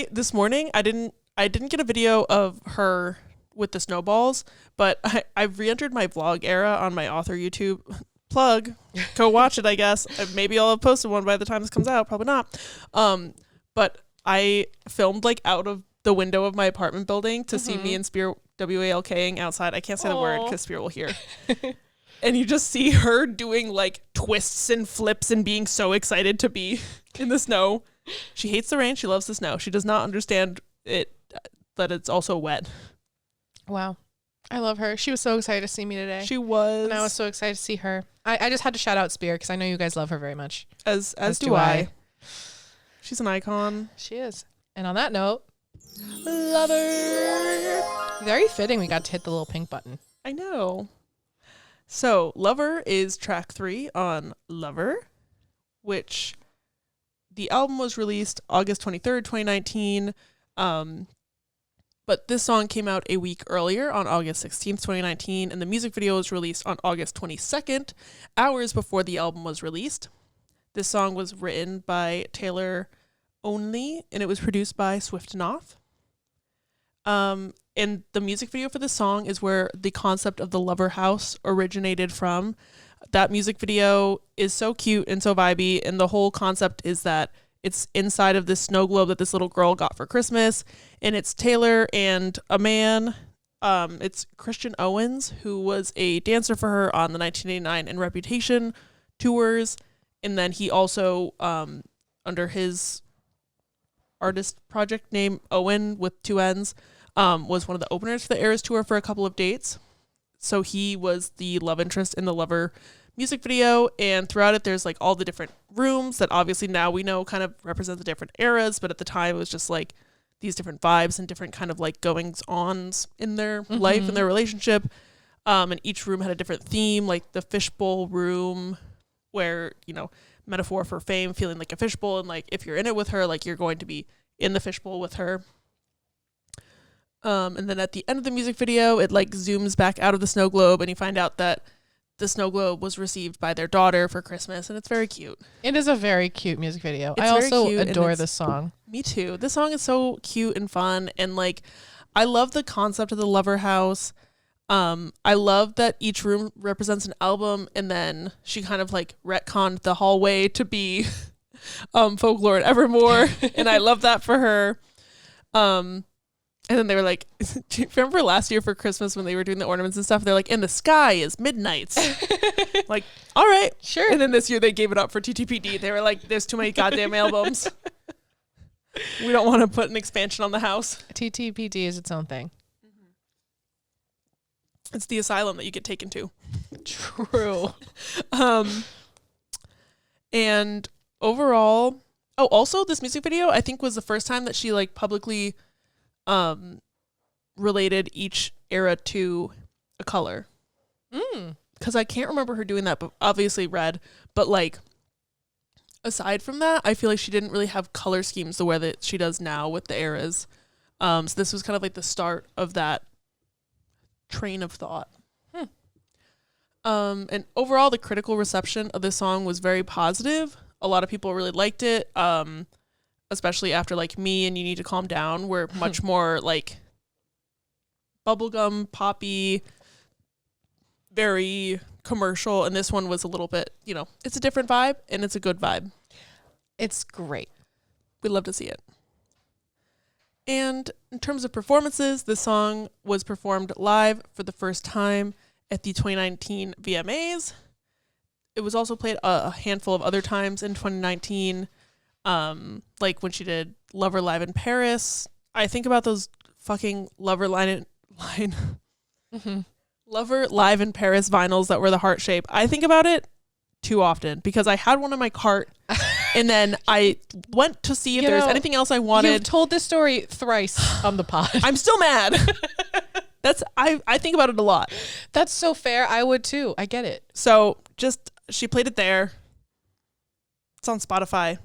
This morning I didn't get a video of her with the snowballs, but I've re-entered my vlog era on my author YouTube. Plug. Go watch it, I guess. Maybe I'll have posted one by the time this comes out. Probably not. But I filmed like out of the window of my apartment building to see me and Spear WALKing outside. I can't say the word because Spear will hear. And you just see her doing like twists and flips and being so excited to be in the snow. She hates the rain. She loves the snow. She does not understand it, that it's also wet. Wow. I love her. She was so excited to see me today. She was. And I was so excited to see her. I just had to shout out Spear because I know you guys love her very much. As do I. She's an icon. She is. And on that note, Lover. Very fitting we got to hit the little pink button. I know. So Lover is track 3 on Lover, which the album was released August 23rd, 2019. But this song came out a week earlier on August 16th, 2019. And the music video was released on August 22nd, hours before the album was released. This song was written by Taylor Only, and it was produced by Swiftlore. And the music video for this song is where the concept of the Lover House originated from. That music video is so cute and so vibey, and the whole concept is that it's inside of this snow globe that this little girl got for Christmas, and it's Taylor and a man. It's Christian Owens, who was a dancer for her on the 1989 and Reputation tours, and then he also, under his artist project name Owen with 2 N's, was one of the openers for the Eras tour for a couple of dates. So he was the love interest in the Lover music video, and throughout it there's like all the different rooms that obviously now we know kind of represent the different eras, but at the time it was just like these different vibes and different kind of like goings-ons in their life and their relationship. And each room had a different theme, like the fishbowl room, where, you know, metaphor for fame, feeling like a fishbowl, and like if you're in it with her, like you're going to be in the fishbowl with her. And then at the end of the music video, it like zooms back out of the snow globe, and you find out that the snow globe was received by their daughter for Christmas, and it's very cute. It is a very cute music video. It's I also cute, adore this song. Me too. This song is so cute and fun, and like I love the concept of the Lover House. I love that each room represents an album, and then she kind of like retconned the hallway to be Folklore and Evermore, and I love that for her. And then they were like, do you remember last year for Christmas when they were doing the ornaments and stuff? They're like, in the sky is midnights. Like, all right, sure. And then this year they gave it up for TTPD. They were like, there's too many goddamn albums. We don't want to put an expansion on the house. TTPD is its own thing. It's the asylum that you get taken to. True. And overall, also this music video, I think was the first time that she like publicly related each era to a color. Because I can't remember her doing that, but obviously red. But like, aside from that, I feel like she didn't really have color schemes the way that she does now with the eras. So this was kind of like the start of that train of thought. And overall, the critical reception of this song was very positive. A lot of people really liked it, especially after like Me and You Need to Calm Down were much more like bubblegum, poppy, very commercial, and this one was a little bit, you know, it's a different vibe, and it's a good vibe. It's great. We'd love to see it. And in terms of performances, this song was performed live for the first time at the 2019 VMAs. it was also played a handful of other times in 2019. Like when she did Lover Live in Paris. I think about those fucking Lover Lover Live in Paris vinyls that were the heart shape. I think about it too often because I had one in my cart and then I went to see if there's anything else I wanted. You've told this story thrice on the pod. I'm still mad. I think about it a lot. That's so fair. I would too. I get it. So she played it there. It's on Spotify.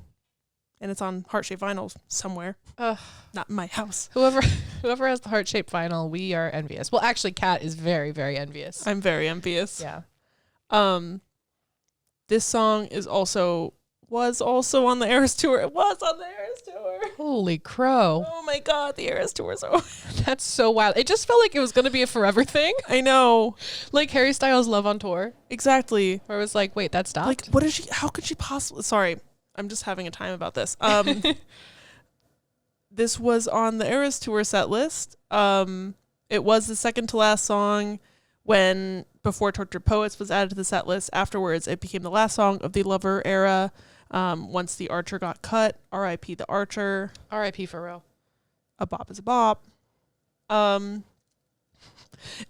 And it's on heart-shaped vinyl somewhere. Not in my house. Whoever has the heart-shaped vinyl, we are envious. Well, actually, Kat is very, very envious. I'm very envious. Yeah. This song was also on the Eras tour. It was on the Eras tour. Holy crow. Oh my God, the Eras tour is over. That's so wild. It just felt like it was going to be a forever thing. I know. Like Harry Styles' Love on Tour. Exactly. Where it was like, wait, that stopped? Like, how could she possibly, sorry. I'm just having a time about this. This was on the Eras tour set list. It was the second to last song before Tortured Poets was added to the set list. Afterwards, it became the last song of the Lover era. Once the Archer got cut, R.I.P. the Archer. R.I.P. for real. A bop is a bop.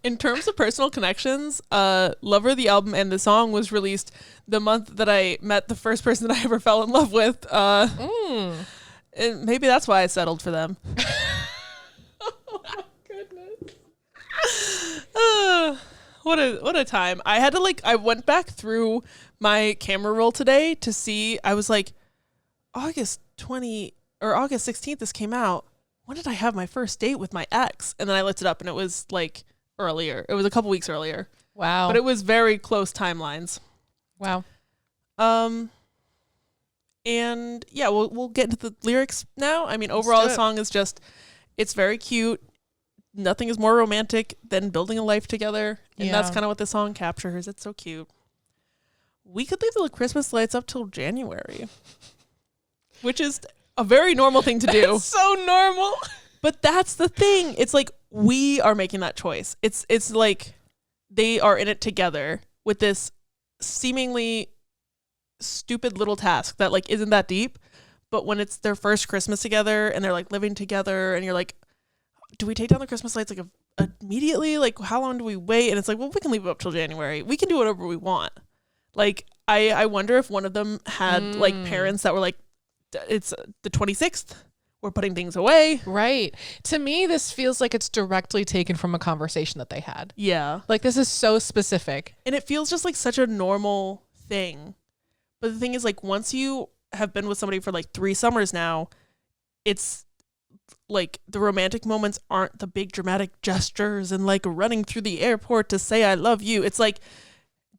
In terms of personal connections, Lover, the album and the song was released the month that I met the first person that I ever fell in love with. And maybe that's why I settled for them. Oh my goodness. What a time. I had to I went back through my camera roll today to see. I was like, August 16th this came out. When did I have my first date with my ex? And then I looked it up and it was like earlier. It was a couple weeks earlier. Wow. But it was very close timelines. Wow. And yeah, we'll get into the lyrics now. I mean, overall the song is it's very cute. Nothing is more romantic than building a life together. And that's kind of what the song captures. It's so cute. We could leave the Christmas lights up till January, which is a very normal thing to do. That's so normal. But that's the thing. It's like we are making that choice. It's like they are in it together with this seemingly stupid little task that like isn't that deep. But when it's their first Christmas together and they're like living together and you're like, do we take down the Christmas lights like immediately? Like how long do we wait? And it's like, well, we can leave it up till January. We can do whatever we want. Like I wonder if one of them had like parents that were like, it's the 26th. We're putting things away. Right. To me, this feels like it's directly taken from a conversation that they had. Yeah. Like this is so specific. And it feels just like such a normal thing. But the thing is like once you have been with somebody for like 3 summers now, it's like the romantic moments aren't the big dramatic gestures and like running through the airport to say I love you. It's like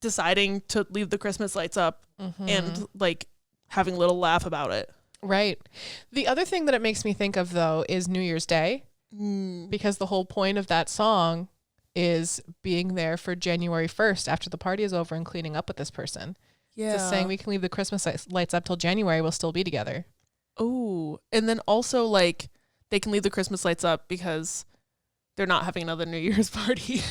deciding to leave the Christmas lights up and like having a little laugh about it. Right. The other thing that it makes me think of though is New Year's Day, because the whole point of that song is being there for January 1st after the party is over and cleaning up with this person. Yeah. Just saying we can leave the Christmas lights up till January. We'll still be together. Oh, and then also like they can leave the Christmas lights up because they're not having another New Year's party.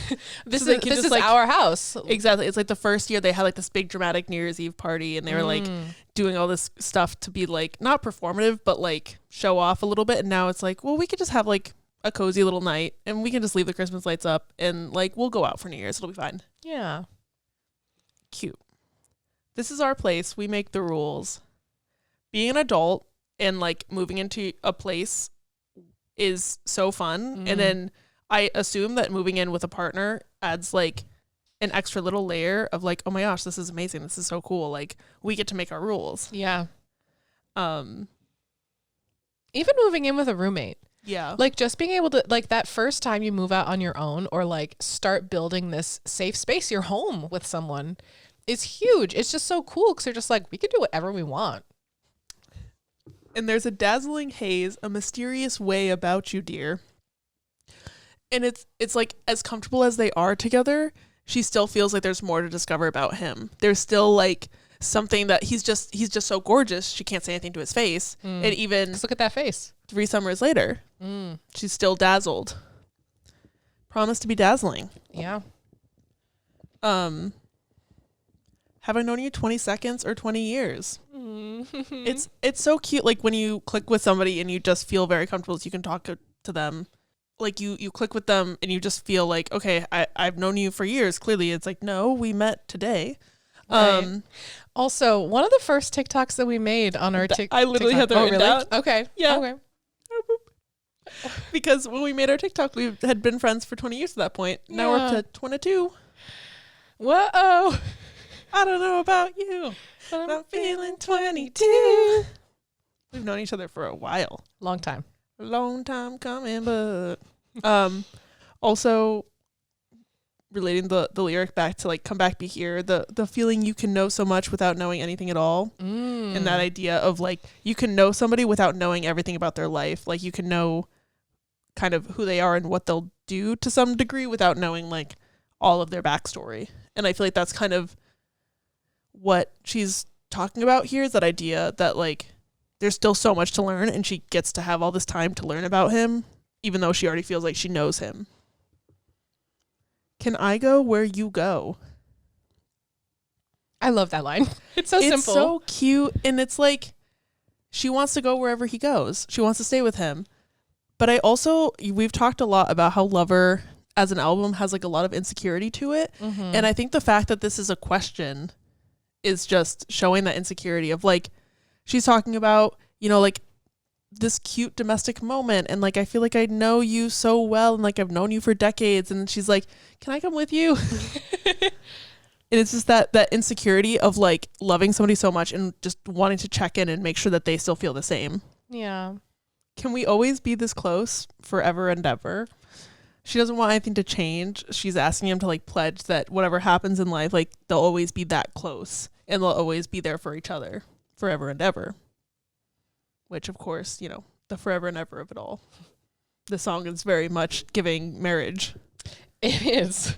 This is like our house. Exactly. It's like the first year they had like this big dramatic New Year's Eve party and they were like doing all this stuff to be like not performative, but like show off a little bit. And now it's like, well, we could just have like a cozy little night and we can just leave the Christmas lights up and like we'll go out for New Year's. It'll be fine. Yeah. Cute. This is our place. We make the rules. Being an adult and like moving into a place is so fun. And then I assume that moving in with a partner adds like an extra little layer of like, oh my gosh, this is amazing. This is so cool. Like we get to make our rules. Yeah. Even moving in with a roommate. Yeah. Like just being able to like that first time you move out on your own or like start building this safe space, your home with someone is huge. It's just so cool because they're just like, we can do whatever we want. And there's a dazzling haze, a mysterious way about you, dear. And it's like as comfortable as they are together, she still feels like there's more to discover about him. There's still like something that he's just so gorgeous. She can't say anything to his face. And even just look at that face. 3 summers later, she's still dazzled. Promised to be dazzling. Yeah. have I known you 20 seconds or 20 years? It's so cute. Like when you click with somebody and you just feel very comfortable, so you can talk to them. Like you click with them and you just feel like, okay, I've known you for years. Clearly it's like, no, we met today. Right. Also, one of the first TikToks that we made on our TikTok. I literally had that written down. Okay. Yeah. Okay. Because when we made our TikTok, we had been friends for 20 years at that point. Now we're up to 22. Whoa. I don't know about you, but I'm feeling 22. We've known each other for a while. Long time. A long time coming, but also relating the lyric back to like come back be here, the feeling you can know so much without knowing anything at all. And that idea of like you can know somebody without knowing everything about their life. Like you can know kind of who they are and what they'll do to some degree without knowing like all of their backstory. And I feel like that's kind of what she's talking about here, is that idea that like there's still so much to learn and she gets to have all this time to learn about him, even though she already feels like she knows him. Can I go where you go? I love that line. It's so simple. It's so cute. And it's like she wants to go wherever he goes. She wants to stay with him. But we've talked a lot about how Lover as an album has like a lot of insecurity to it. And I think the fact that this is a question is just showing that insecurity of like, she's talking about, you know, like this cute domestic moment. And like, I feel like I know you so well. And like, I've known you for decades. And she's like, can I come with you? And it's just that insecurity of like loving somebody so much and just wanting to check in and make sure that they still feel the same. Yeah. Can we always be this close forever and ever? She doesn't want anything to change. She's asking him to like pledge that whatever happens in life, like they'll always be that close and they'll always be there for each other forever and ever. Which of course, you know, the forever and ever of it all. The song is very much giving marriage. It is.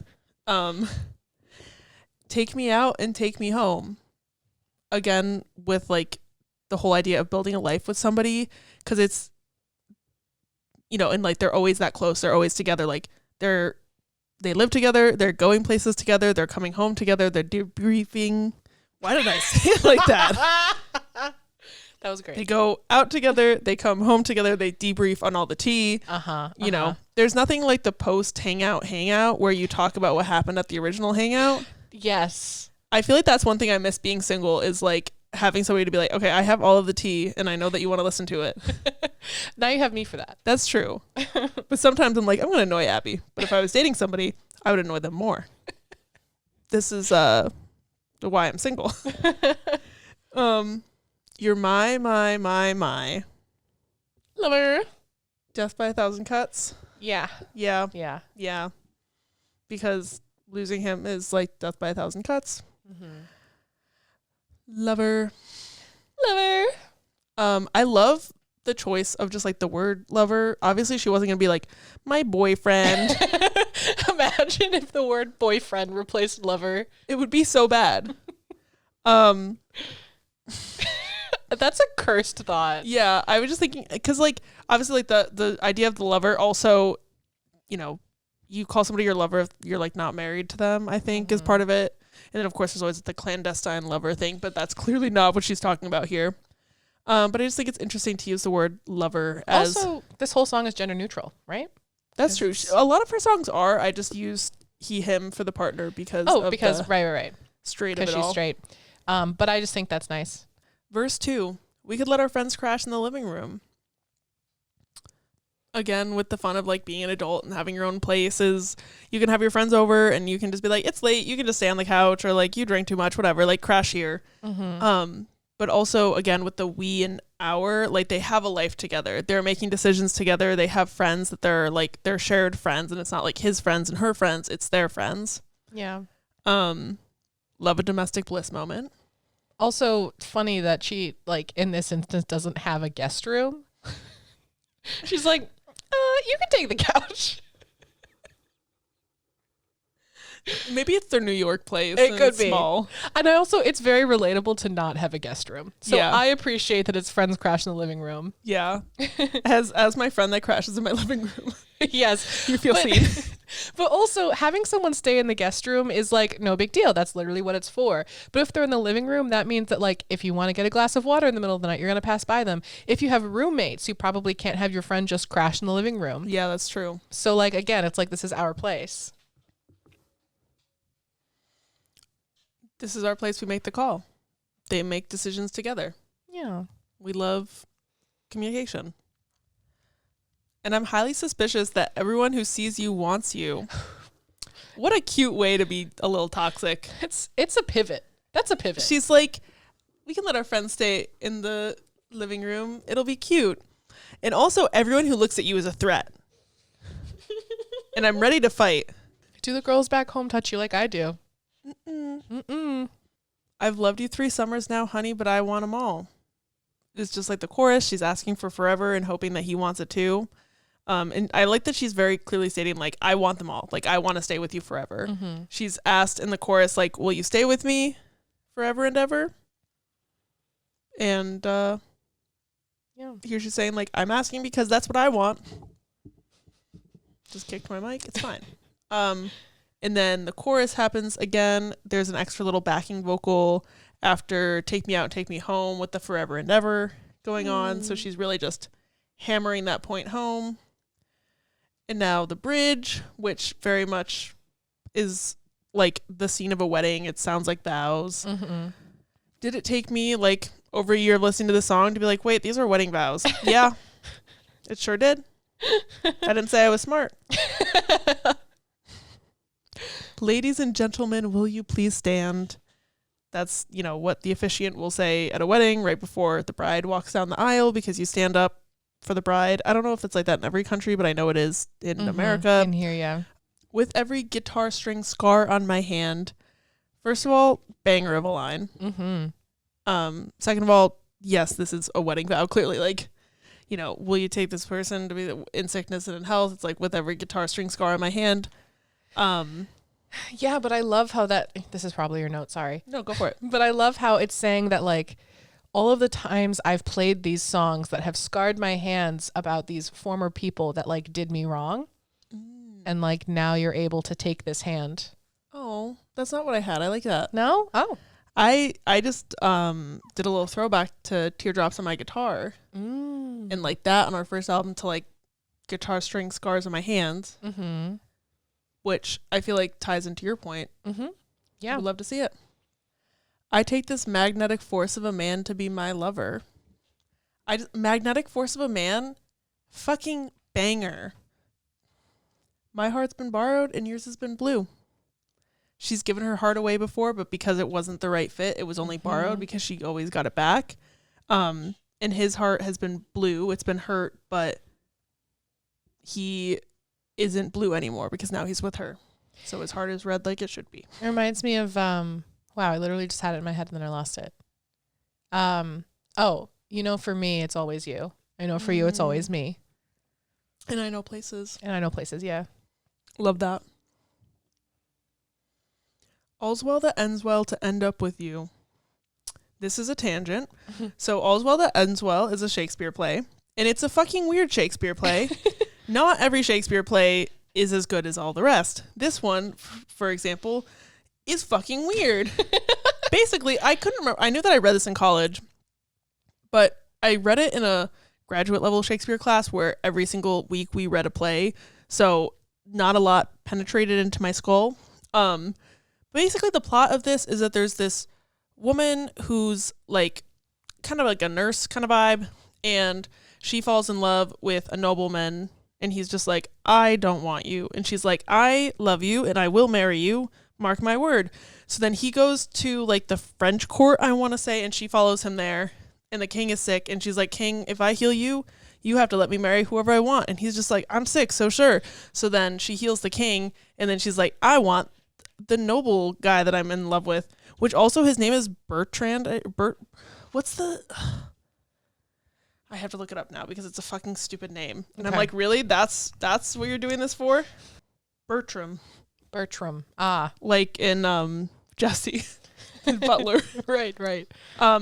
Take me out and take me home. Again, with like the whole idea of building a life with somebody, because it's, you know, and like they're always that close. They're always together. Like they live together. They're going places together. They're coming home together. They're debriefing. Why did I say it like that? That was great. They go out together. They come home together. They debrief on all the tea. You know, there's nothing like the post hangout where you talk about what happened at the original hangout. Yes. I feel like that's one thing I miss being single, is like having somebody to be like, okay, I have all of the tea and I know that you want to listen to it. Now you have me for that. That's true. But sometimes I'm like, I'm going to annoy Abby. But if I was dating somebody, I would annoy them more. This is why I'm single. You're my Lover. Death by a Thousand Cuts. Yeah. Yeah. Because losing him is like death by a thousand cuts. Lover. I love the choice of just like the word lover. Obviously she wasn't gonna be like my boyfriend. Imagine if the word boyfriend replaced lover. It would be so bad. That's a cursed thought. Yeah, I was just thinking, because like obviously like the idea of the lover also, you know, you call somebody your lover if you're like not married to them, I think is part of it. And then of course there's always the clandestine lover thing, but that's clearly not what she's talking about here. But I just think it's interesting to use the word lover as... Also, this whole song is gender neutral, right? That's true. A lot of her songs are. I just use he, him for the partner because right. Straight of it all. Because she's straight. But I just think that's nice. Verse 2. We could let our friends crash in the living room. Again, with the fun of like being an adult and having your own places. You can have your friends over and you can just be like, it's late. You can just stay on the couch, or like you drank too much, whatever. Like crash here. But also, again, with the we and our, like they have a life together. They're making decisions together. They have friends that they're like, they're shared friends, and it's not like his friends and her friends. It's their friends. Yeah. Love a domestic bliss moment. Also funny that she, like in this instance, doesn't have a guest room. She's like, you can take the couch. Maybe it's their New York place. It could be small. And it's very relatable to not have a guest room. So yeah. I appreciate that it's friends crash in the living room. Yeah. As my friend that crashes in my living room. Yes. You feel seen. But also having someone stay in the guest room is like no big deal. That's literally what it's for. But if they're in the living room, that means that like if you want to get a glass of water in the middle of the night, you're going to pass by them. If you have roommates, you probably can't have your friend just crash in the living room. Yeah, that's true. So like again, it's like this is our place. This is our place. We make the call. They make decisions together. Yeah. We love communication. And I'm highly suspicious that everyone who sees you wants you. What a cute way to be a little toxic. It's a pivot. That's a pivot. She's like, we can let our friends stay in the living room. It'll be cute. And also everyone who looks at you is a threat. And I'm ready to fight. Do the girls back home touch you like I do? Mm-mm. I've loved you 3 summers now, honey, but I want them all. It's just like the chorus. She's asking for forever and hoping that he wants it too. And I like that she's very clearly stating, like, I want them all. Like, I want to stay with you forever. Mm-hmm. She's asked in the chorus, like, will you stay with me forever and ever? And here she's saying, like, I'm asking because that's what I want. Just kicked my mic. It's fine. And then the chorus happens again. There's an extra little backing vocal after Take Me Out, Take Me Home with the Forever and Ever going on. So she's really just hammering that point home. And now the bridge, which very much is like the scene of a wedding. It sounds like vows. Mm-hmm. Did it take me like over a year listening to the song to be like, wait, these are wedding vows? Yeah, it sure did. I didn't say I was smart. Ladies and gentlemen, will you please stand? That's, what the officiant will say at a wedding right before the bride walks down the aisle, because you stand up for the bride. I don't know if it's like that in every country, but I know it is in America. In here, yeah. With every guitar string scar on my hand. First of all, banger of a line. Mm-hmm. Second of all, yes, this is a wedding vow. Clearly, like, will you take this person to be in sickness and in health? It's like with every guitar string scar on my hand. Yeah, but I love how this is probably your note, sorry. No, go for it. But I love how it's saying that like all of the times I've played these songs that have scarred my hands about these former people that like did me wrong. And like now you're able to take this hand. Oh, that's not what I had. I like that. No? Oh. I just did a little throwback to Teardrops on My Guitar. And like that on our first album to like guitar string scars on my hands. Mm-hmm. Which I feel like ties into your point. Mm-hmm. Yeah. I would love to see it. I take this magnetic force of a man to be my lover. Magnetic force of a man? Fucking banger. My heart's been borrowed and yours has been blue. She's given her heart away before, but because it wasn't the right fit, it was only borrowed because she always got it back. And his heart has been blue. It's been hurt, but he isn't blue anymore because now he's with her. So his heart is red like it should be. It reminds me of wow, I literally just had it in my head and then I lost it. For me it's always you. I know for you it's always me. And I know places. Yeah. Love that. All's well that ends well to end up with you. This is a tangent. So All's Well That Ends Well is a Shakespeare play. And it's a fucking weird Shakespeare play. Not every Shakespeare play is as good as all the rest. This one, for example, is fucking weird. Basically, I couldn't remember. I knew that I read this in college, but I read it in a graduate level Shakespeare class where every single week we read a play. So not a lot penetrated into my skull. Basically, the plot of this is that there's this woman who's like kind of like a nurse kind of vibe, and she falls in love with a nobleman. And he's just like, I don't want you. And she's like, I love you and I will marry you. Mark my word. So then he goes to like the French court, I want to say, and she follows him there. And the king is sick. And she's like, King, if I heal you, you have to let me marry whoever I want. And he's just like, I'm sick, so sure. So then she heals the king. And then she's like, I want the noble guy that I'm in love with, which also his name is Bertrand. What's the... I have to look it up now because it's a fucking stupid name. And okay. I'm like, really? That's what you're doing this for? Bertram. Bertram. like in Jesse. Butler. Right.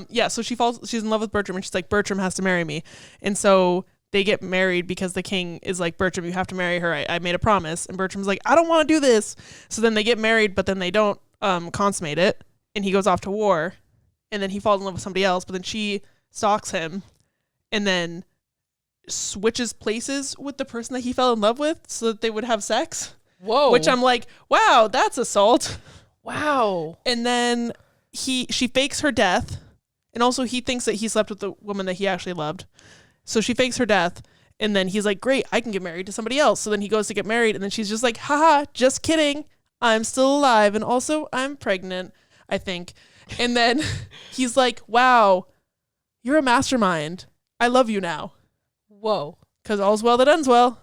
Yeah, so she's in love with Bertram, and she's like, Bertram has to marry me. And so they get married because the king is like, Bertram, you have to marry her. I made a promise. And Bertram's like, I don't want to do this. So then they get married, but then they don't consummate it. And he goes off to war. And then he falls in love with somebody else. But then she stalks him and then switches places with the person that he fell in love with so that they would have sex. Whoa. Which I'm like, wow, that's assault. Wow. And then she fakes her death, and also he thinks that he slept with the woman that he actually loved. So she fakes her death, and then he's like, great, I can get married to somebody else. So then he goes to get married, and then she's just like, haha, just kidding, I'm still alive, and also I'm pregnant, I think. And then he's like, wow, you're a mastermind, I love you now. Whoa. Because all's well that ends well.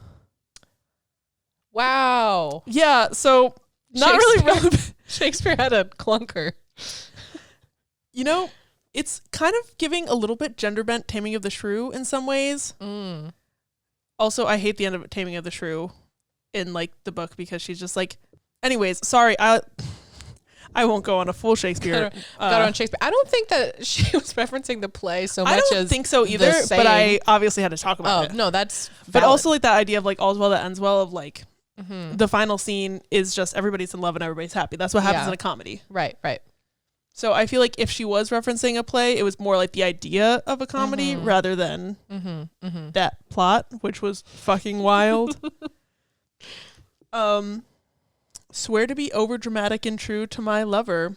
Wow. Yeah, so not really relevant. Shakespeare had a clunker. You know, it's kind of giving a little bit gender bent Taming of the Shrew in some ways. Also, I hate the end of Taming of the Shrew in like the book because she's just like, anyways, sorry, I won't go on a full Shakespeare. Got on Shakespeare. I don't think that she was referencing the play so much as I don't think so either, but I obviously had to talk about it. No, that's valid. But also like that idea of like all's well that ends well, of like the final scene is just everybody's in love and everybody's happy. That's what happens in a comedy. Right. So I feel like if she was referencing a play, it was more like the idea of a comedy rather than that plot, which was fucking wild. Swear to be overdramatic and true to my lover.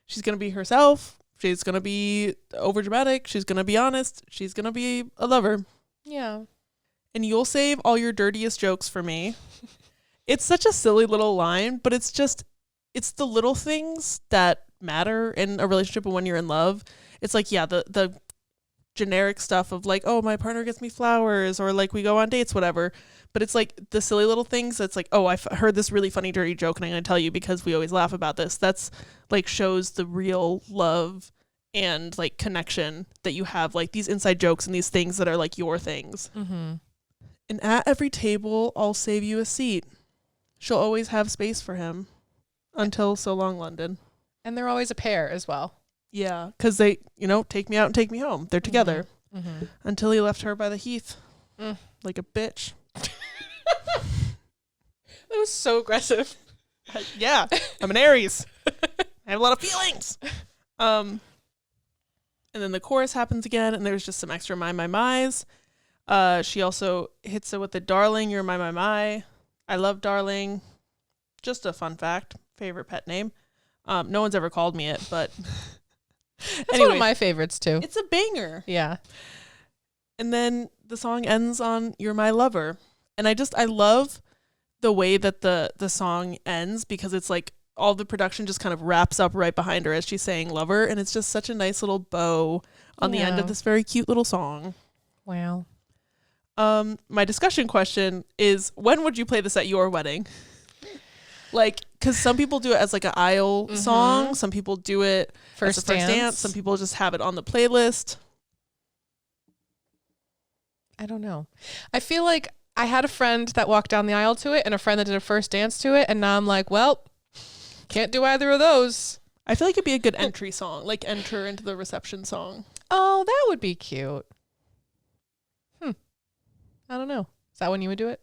She's going to be herself. She's going to be overdramatic. She's going to be honest. She's going to be a lover. Yeah. And you'll save all your dirtiest jokes for me. It's such a silly little line, but it's the little things that matter in a relationship and when you're in love. It's like, yeah, the generic stuff of like, oh, my partner gets me flowers, or like we go on dates, whatever. But it's like the silly little things that's like, oh, I've heard this really funny dirty joke and I'm going to tell you because we always laugh about this. That's like shows the real love and like connection that you have, like these inside jokes and these things that are like your things. And at every table, I'll save you a seat. She'll always have space for him until so long, London. And they're always a pair as well. Yeah, because they, take me out and take me home. They're together until he left her by the heath like a bitch. That was so aggressive. Yeah, I'm an Aries. I have a lot of feelings. And then the chorus happens again, and there's just some extra my's. She also hits it with the darling, you're my. I love darling. Just a fun fact. Favorite pet name. No one's ever called me it, but that's one of my favorites too. It's a banger. Yeah. And then the song ends on You're My Lover. And I love the way that the song ends, because it's like all the production just kind of wraps up right behind her as she's saying lover. And it's just such a nice little bow on the end of this very cute little song. Wow. My discussion question is, when would you play this at your wedding? Like, because some people do it as like an aisle song. Some people do it as a first dance. Some people just have it on the playlist. I don't know. I feel like I had a friend that walked down the aisle to it and a friend that did a first dance to it. And now I'm like, well, can't do either of those. I feel like it'd be a good entry song, like enter into the reception song. Oh, that would be cute. I don't know. Is that when you would do it?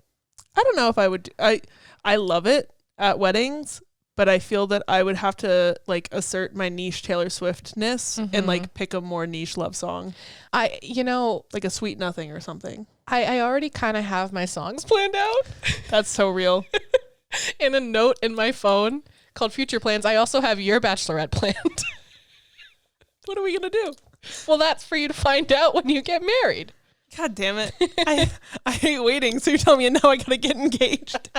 I don't know if I would. I love it at weddings, but I feel that I would have to like assert my niche Taylor Swiftness and like pick a more niche love song. Like a Sweet Nothing or something. I already kind of have my songs planned out. That's so real. In a note in my phone called Future Plans, I also have Your Bachelorette planned. What are we going to do? Well, that's for you to find out when you get married. God damn it. I hate waiting, so you're telling me now I gotta get engaged.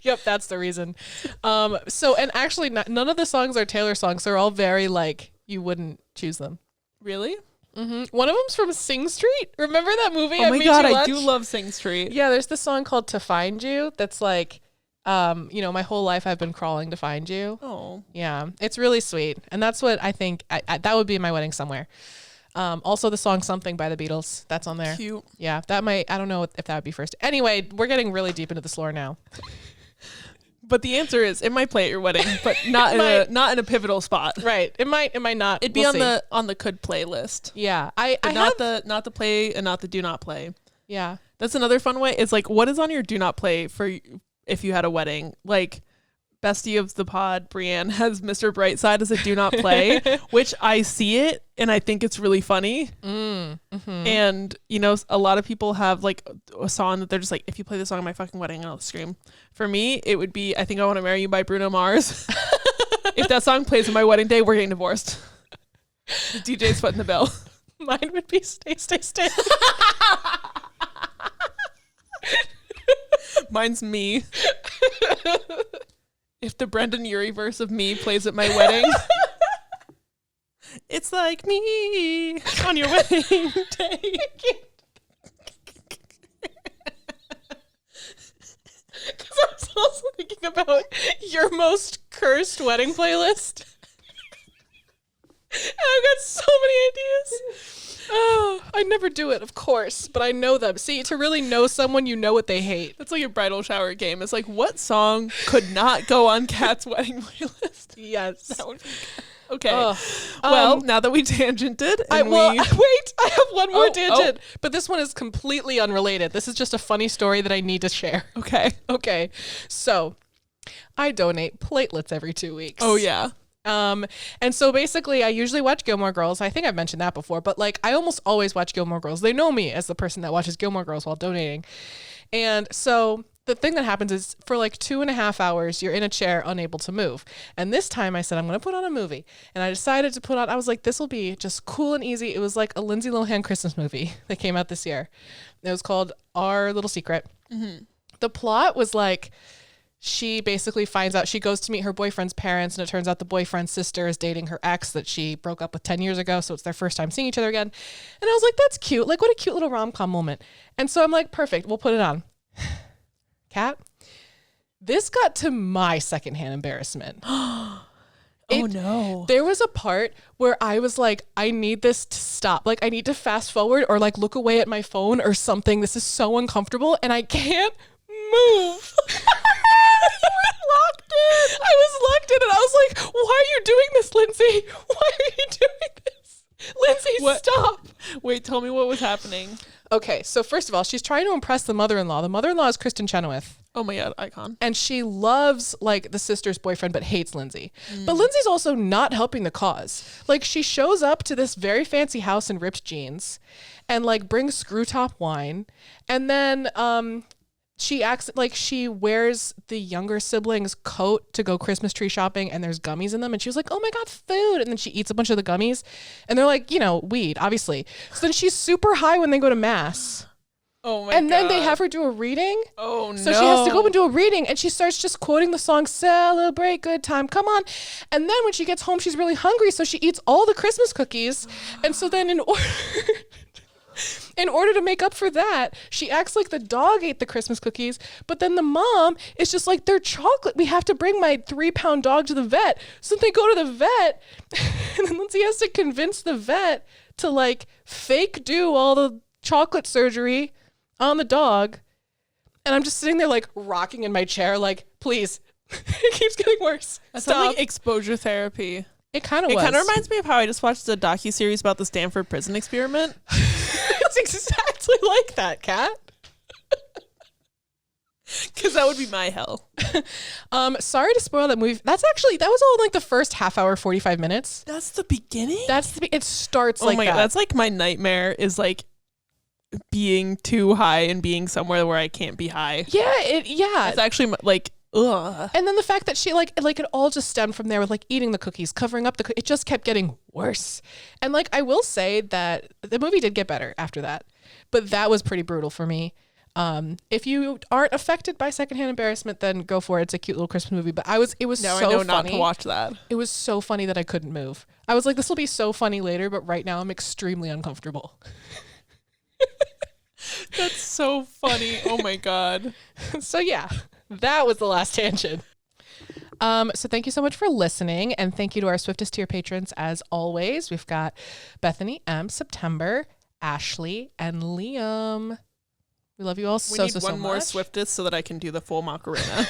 Yep, that's the reason. And actually none of the songs are Taylor songs. They're all very like, you wouldn't choose them. Really? One of them's from Sing Street. Remember that movie? Oh my God, I do love Sing Street. Yeah, there's this song called To Find You that's like, my whole life I've been crawling to find you. Oh. Yeah, it's really sweet. And that's what I think, that would be my wedding somewhere. Also the song Something by the Beatles, that's on there. Cute. Yeah, that might, I don't know if that would be first. Anyway, we're getting really deep into this lore now. But the answer is it might play at your wedding, but not in a pivotal spot. Right. It might not. It'd be on the could play list. Yeah. Not the play and not the do not play. Yeah. That's another fun way. It's like, what is on your do not play for if you had a wedding? Like, bestie of the pod, Brienne, has Mr. Brightside as a do not play, which I see it and I think it's really funny. And, you know, a lot of people have like a song that they're just like, if you play this song at my fucking wedding, I'll scream. For me, it would be I Think I Want to Marry You by Bruno Mars. If that song plays on my wedding day, we're getting divorced. The DJ's footing the bill. Mine would be Stay, Stay, Stay. Mine's Me. If the Brendan Urie verse of Me plays at my wedding, it's like me on your wedding day. Because I was also thinking about your most cursed wedding playlist. And I've got so many ideas. Oh, I never do it, of course, but I know them. See, to really know someone, you know what they hate. That's like a bridal shower game. It's like, what song could not go on Kat's wedding playlist? Yes. That would be good. Okay. Well, now that we tangented, and wait, I have one more tangent, but this one is completely unrelated. This is just a funny story that I need to share. Okay. So, I donate platelets every 2 weeks. Oh yeah. And so basically I usually watch Gilmore Girls. I think I've mentioned that before, but like I almost always watch Gilmore Girls. They know me as the person that watches Gilmore Girls while donating. And so the thing that happens is for like 2.5 hours, you're in a chair, unable to move. And this time I said, I'm going to put on a movie. And I decided to put on, I was like, this will be just cool and easy. It was like a Lindsay Lohan Christmas movie that came out this year. It was called Our Little Secret. Mm-hmm. The plot was like, she basically finds out, she goes to meet her boyfriend's parents, and it turns out the boyfriend's sister is dating her ex that she broke up with 10 years ago. So it's their first time seeing each other again. And I was like, that's cute. Like, what a cute little rom-com moment. And so I'm like, perfect. We'll put it on. Kat, this got to my secondhand embarrassment. Oh no. There was a part where I was like, I need this to stop. Like, I need to fast forward or like look away at my phone or something. This is so uncomfortable and I can't move. I was locked in and I was like, why are you doing this, Lindsay? Why are you doing this? Lindsay, stop. Wait, tell me what was happening. Okay, so first of all, she's trying to impress the mother-in-law. The mother-in-law is Kristen Chenoweth. Oh my God, icon. And she loves like the sister's boyfriend, but hates Lindsay. But Lindsay's also not helping the cause. Like she shows up to this very fancy house in ripped jeans and like brings screw top wine. And then, she acts like she wears the younger sibling's coat to go Christmas tree shopping and there's gummies in them. And she was like, oh my God, food. And then she eats a bunch of the gummies and they're like, you know, weed, obviously. So then she's super high when they go to mass. Oh my God. And then they have her do a reading. Oh no. So she has to go and do a reading and she starts just quoting the song, celebrate good time, come on. And then when she gets home, she's really hungry. So she eats all the Christmas cookies. And so then in order to make up for that, she acts like the dog ate the Christmas cookies, but then the mom is just like, they're chocolate. We have to bring my 3-pound dog to the vet. So they go to the vet, and then Lindsay has to convince the vet to like fake do all the chocolate surgery on the dog. And I'm just sitting there like rocking in my chair, like, please, it keeps getting worse. That's Stop. like exposure therapy. It kind of was. It kind of reminds me of how I just watched a docuseries about the Stanford prison experiment. It's exactly like that, Kat. Because that would be my hell. Sorry to spoil that movie. That was all in like the first half hour, 45 minutes. That's the beginning? It starts oh like my that. God, that's like my nightmare is like being too high and being somewhere where I can't be high. Yeah, It's actually like, ugh. And then the fact that she like it all just stemmed from there with like eating the cookies, covering up it just kept getting worse. And like I will say that the movie did get better after that, but that was pretty brutal for me. If you aren't affected by secondhand embarrassment, then go for it. It's a cute little Christmas movie. But it was now so I know funny not to watch that. It was so funny that I couldn't move. I was like, this will be so funny later, but right now I'm extremely uncomfortable. That's so funny. Oh my God. So yeah, that was the last tangent. So thank you so much for listening, and thank you to our Swiftest tier patrons as always. We've got Bethany M, September, Ashley, and Liam. We love you all so much. We need one more Swiftest so that I can do the full Macarena.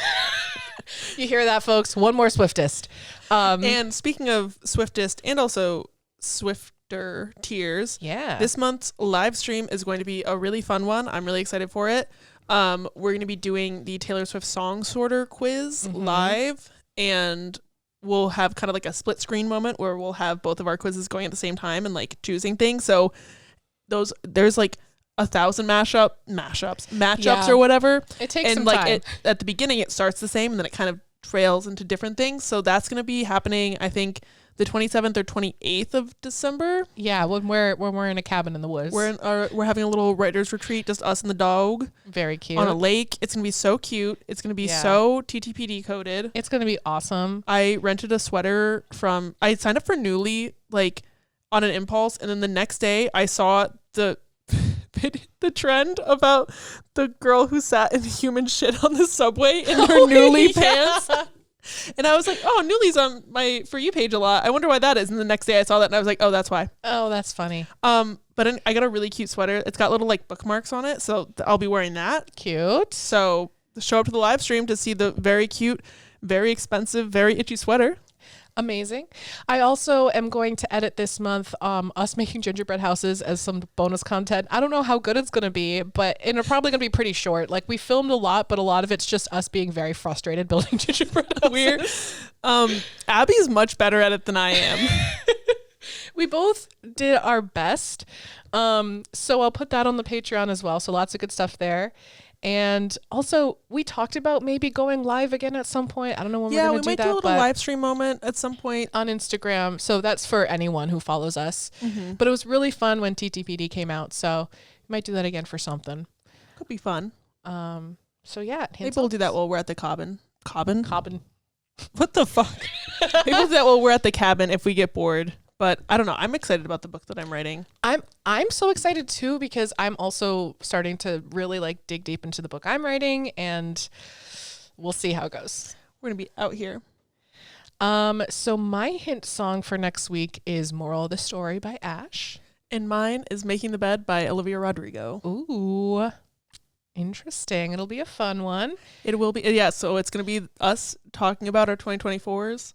You hear that, folks? One more Swiftest. And speaking of Swiftest and also Swifter tiers, Yeah. this month's live stream is going to be a really fun one. I'm really excited for it. We're going to be doing the Taylor Swift song sorter quiz live, and we'll have kind of like a split screen moment where we'll have both of our quizzes going at the same time and like choosing things. So there's like 1,000 matchups or whatever. It takes and some like time. at the beginning it starts the same and then it kind of trails into different things. So that's going to be happening, I think, the 27th or 28th of December. Yeah, when we're in a cabin in the woods. We're having a little writer's retreat, just us and the dog. Very cute. On a lake. It's going to be so cute. It's going to be so TTPD coded. It's going to be awesome. I rented a sweater I signed up for Newly like on an impulse, and then the next day I saw the trend about the girl who sat in human shit on the subway in her Newly pants. And I was like, oh, Newly's on my For You page a lot. I wonder why that is. And the next day I saw that and I was like, oh, that's why. Oh, that's funny. But I got a really cute sweater. It's got little like bookmarks on it. So I'll be wearing that. Cute. So show up to the live stream to see the very cute, very expensive, very itchy sweater. Amazing. I also am going to edit this month us making gingerbread houses as some bonus content. I don't know how good it's going to be, but it's probably going to be pretty short. Like, we filmed a lot, but a lot of it's just us being very frustrated building gingerbread houses. Weird. Abby's much better at it than I am. We both did our best. So I'll put that on the Patreon as well. So lots of good stuff there. And also, we talked about maybe going live again at some point. I don't know when we're going to do that. Yeah, we might do a little live stream moment at some point. On Instagram. So that's for anyone who follows us. Mm-hmm. But it was really fun when TTPD came out. So we might do that again for something. Could be fun. So yeah. Maybe we'll do that while we're at the cabin. Cabin? What the fuck? Maybe we'll do that while we're at the cabin if we get bored. But I don't know. I'm excited about the book that I'm writing. I'm so excited too, because I'm also starting to really like dig deep into the book I'm writing, and we'll see how it goes. We're going to be out here. So my hint song for next week is Moral of the Story by Ash. And mine is Making the Bed by Olivia Rodrigo. Ooh. Interesting. It'll be a fun one. It will be. Yeah. So it's going to be us talking about our 2024s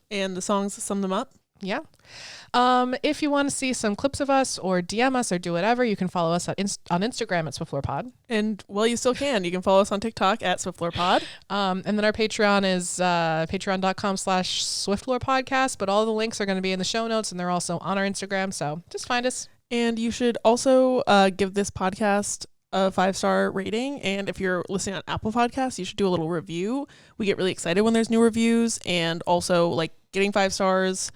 and the songs that sum them up. Yeah. If you want to see some clips of us or DM us or do whatever, you can follow us on Instagram at Swiftlore Pod. And well, you still can. You can follow us on TikTok at Swiftlore Pod. And then our Patreon is patreon.com/Swiftlore Podcast. But all the links are going to be in the show notes, and they're also on our Instagram. So just find us. And you should also give this podcast a 5-star rating. And if you're listening on Apple Podcasts, you should do a little review. We get really excited when there's new reviews, and also like getting 5 stars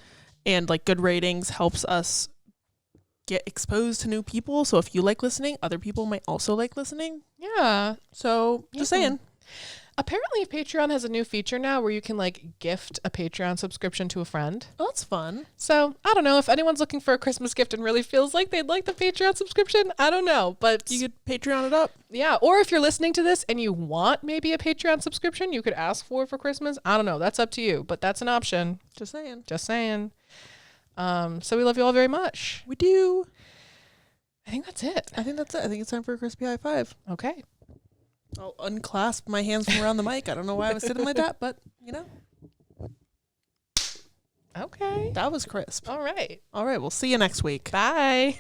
and like good ratings helps us get exposed to new people. So if you like listening, other people might also like listening. Yeah. So just saying. Apparently Patreon has a new feature now where you can like gift a Patreon subscription to a friend. Oh, that's fun. So I don't know if anyone's looking for a Christmas gift and really feels like they'd like the Patreon subscription. I don't know, but you could Patreon it up. Yeah. Or if you're listening to this and you want maybe a Patreon subscription, you could ask for Christmas. I don't know. That's up to you, but that's an option. Just saying. So we love you all very much. We do. I think that's it. I think it's time for a crispy high five. Okay. I'll unclasp my hands from around the mic. I don't know why I was sitting like that, but you know. Okay. That was crisp. All right. We'll see you next week. Bye.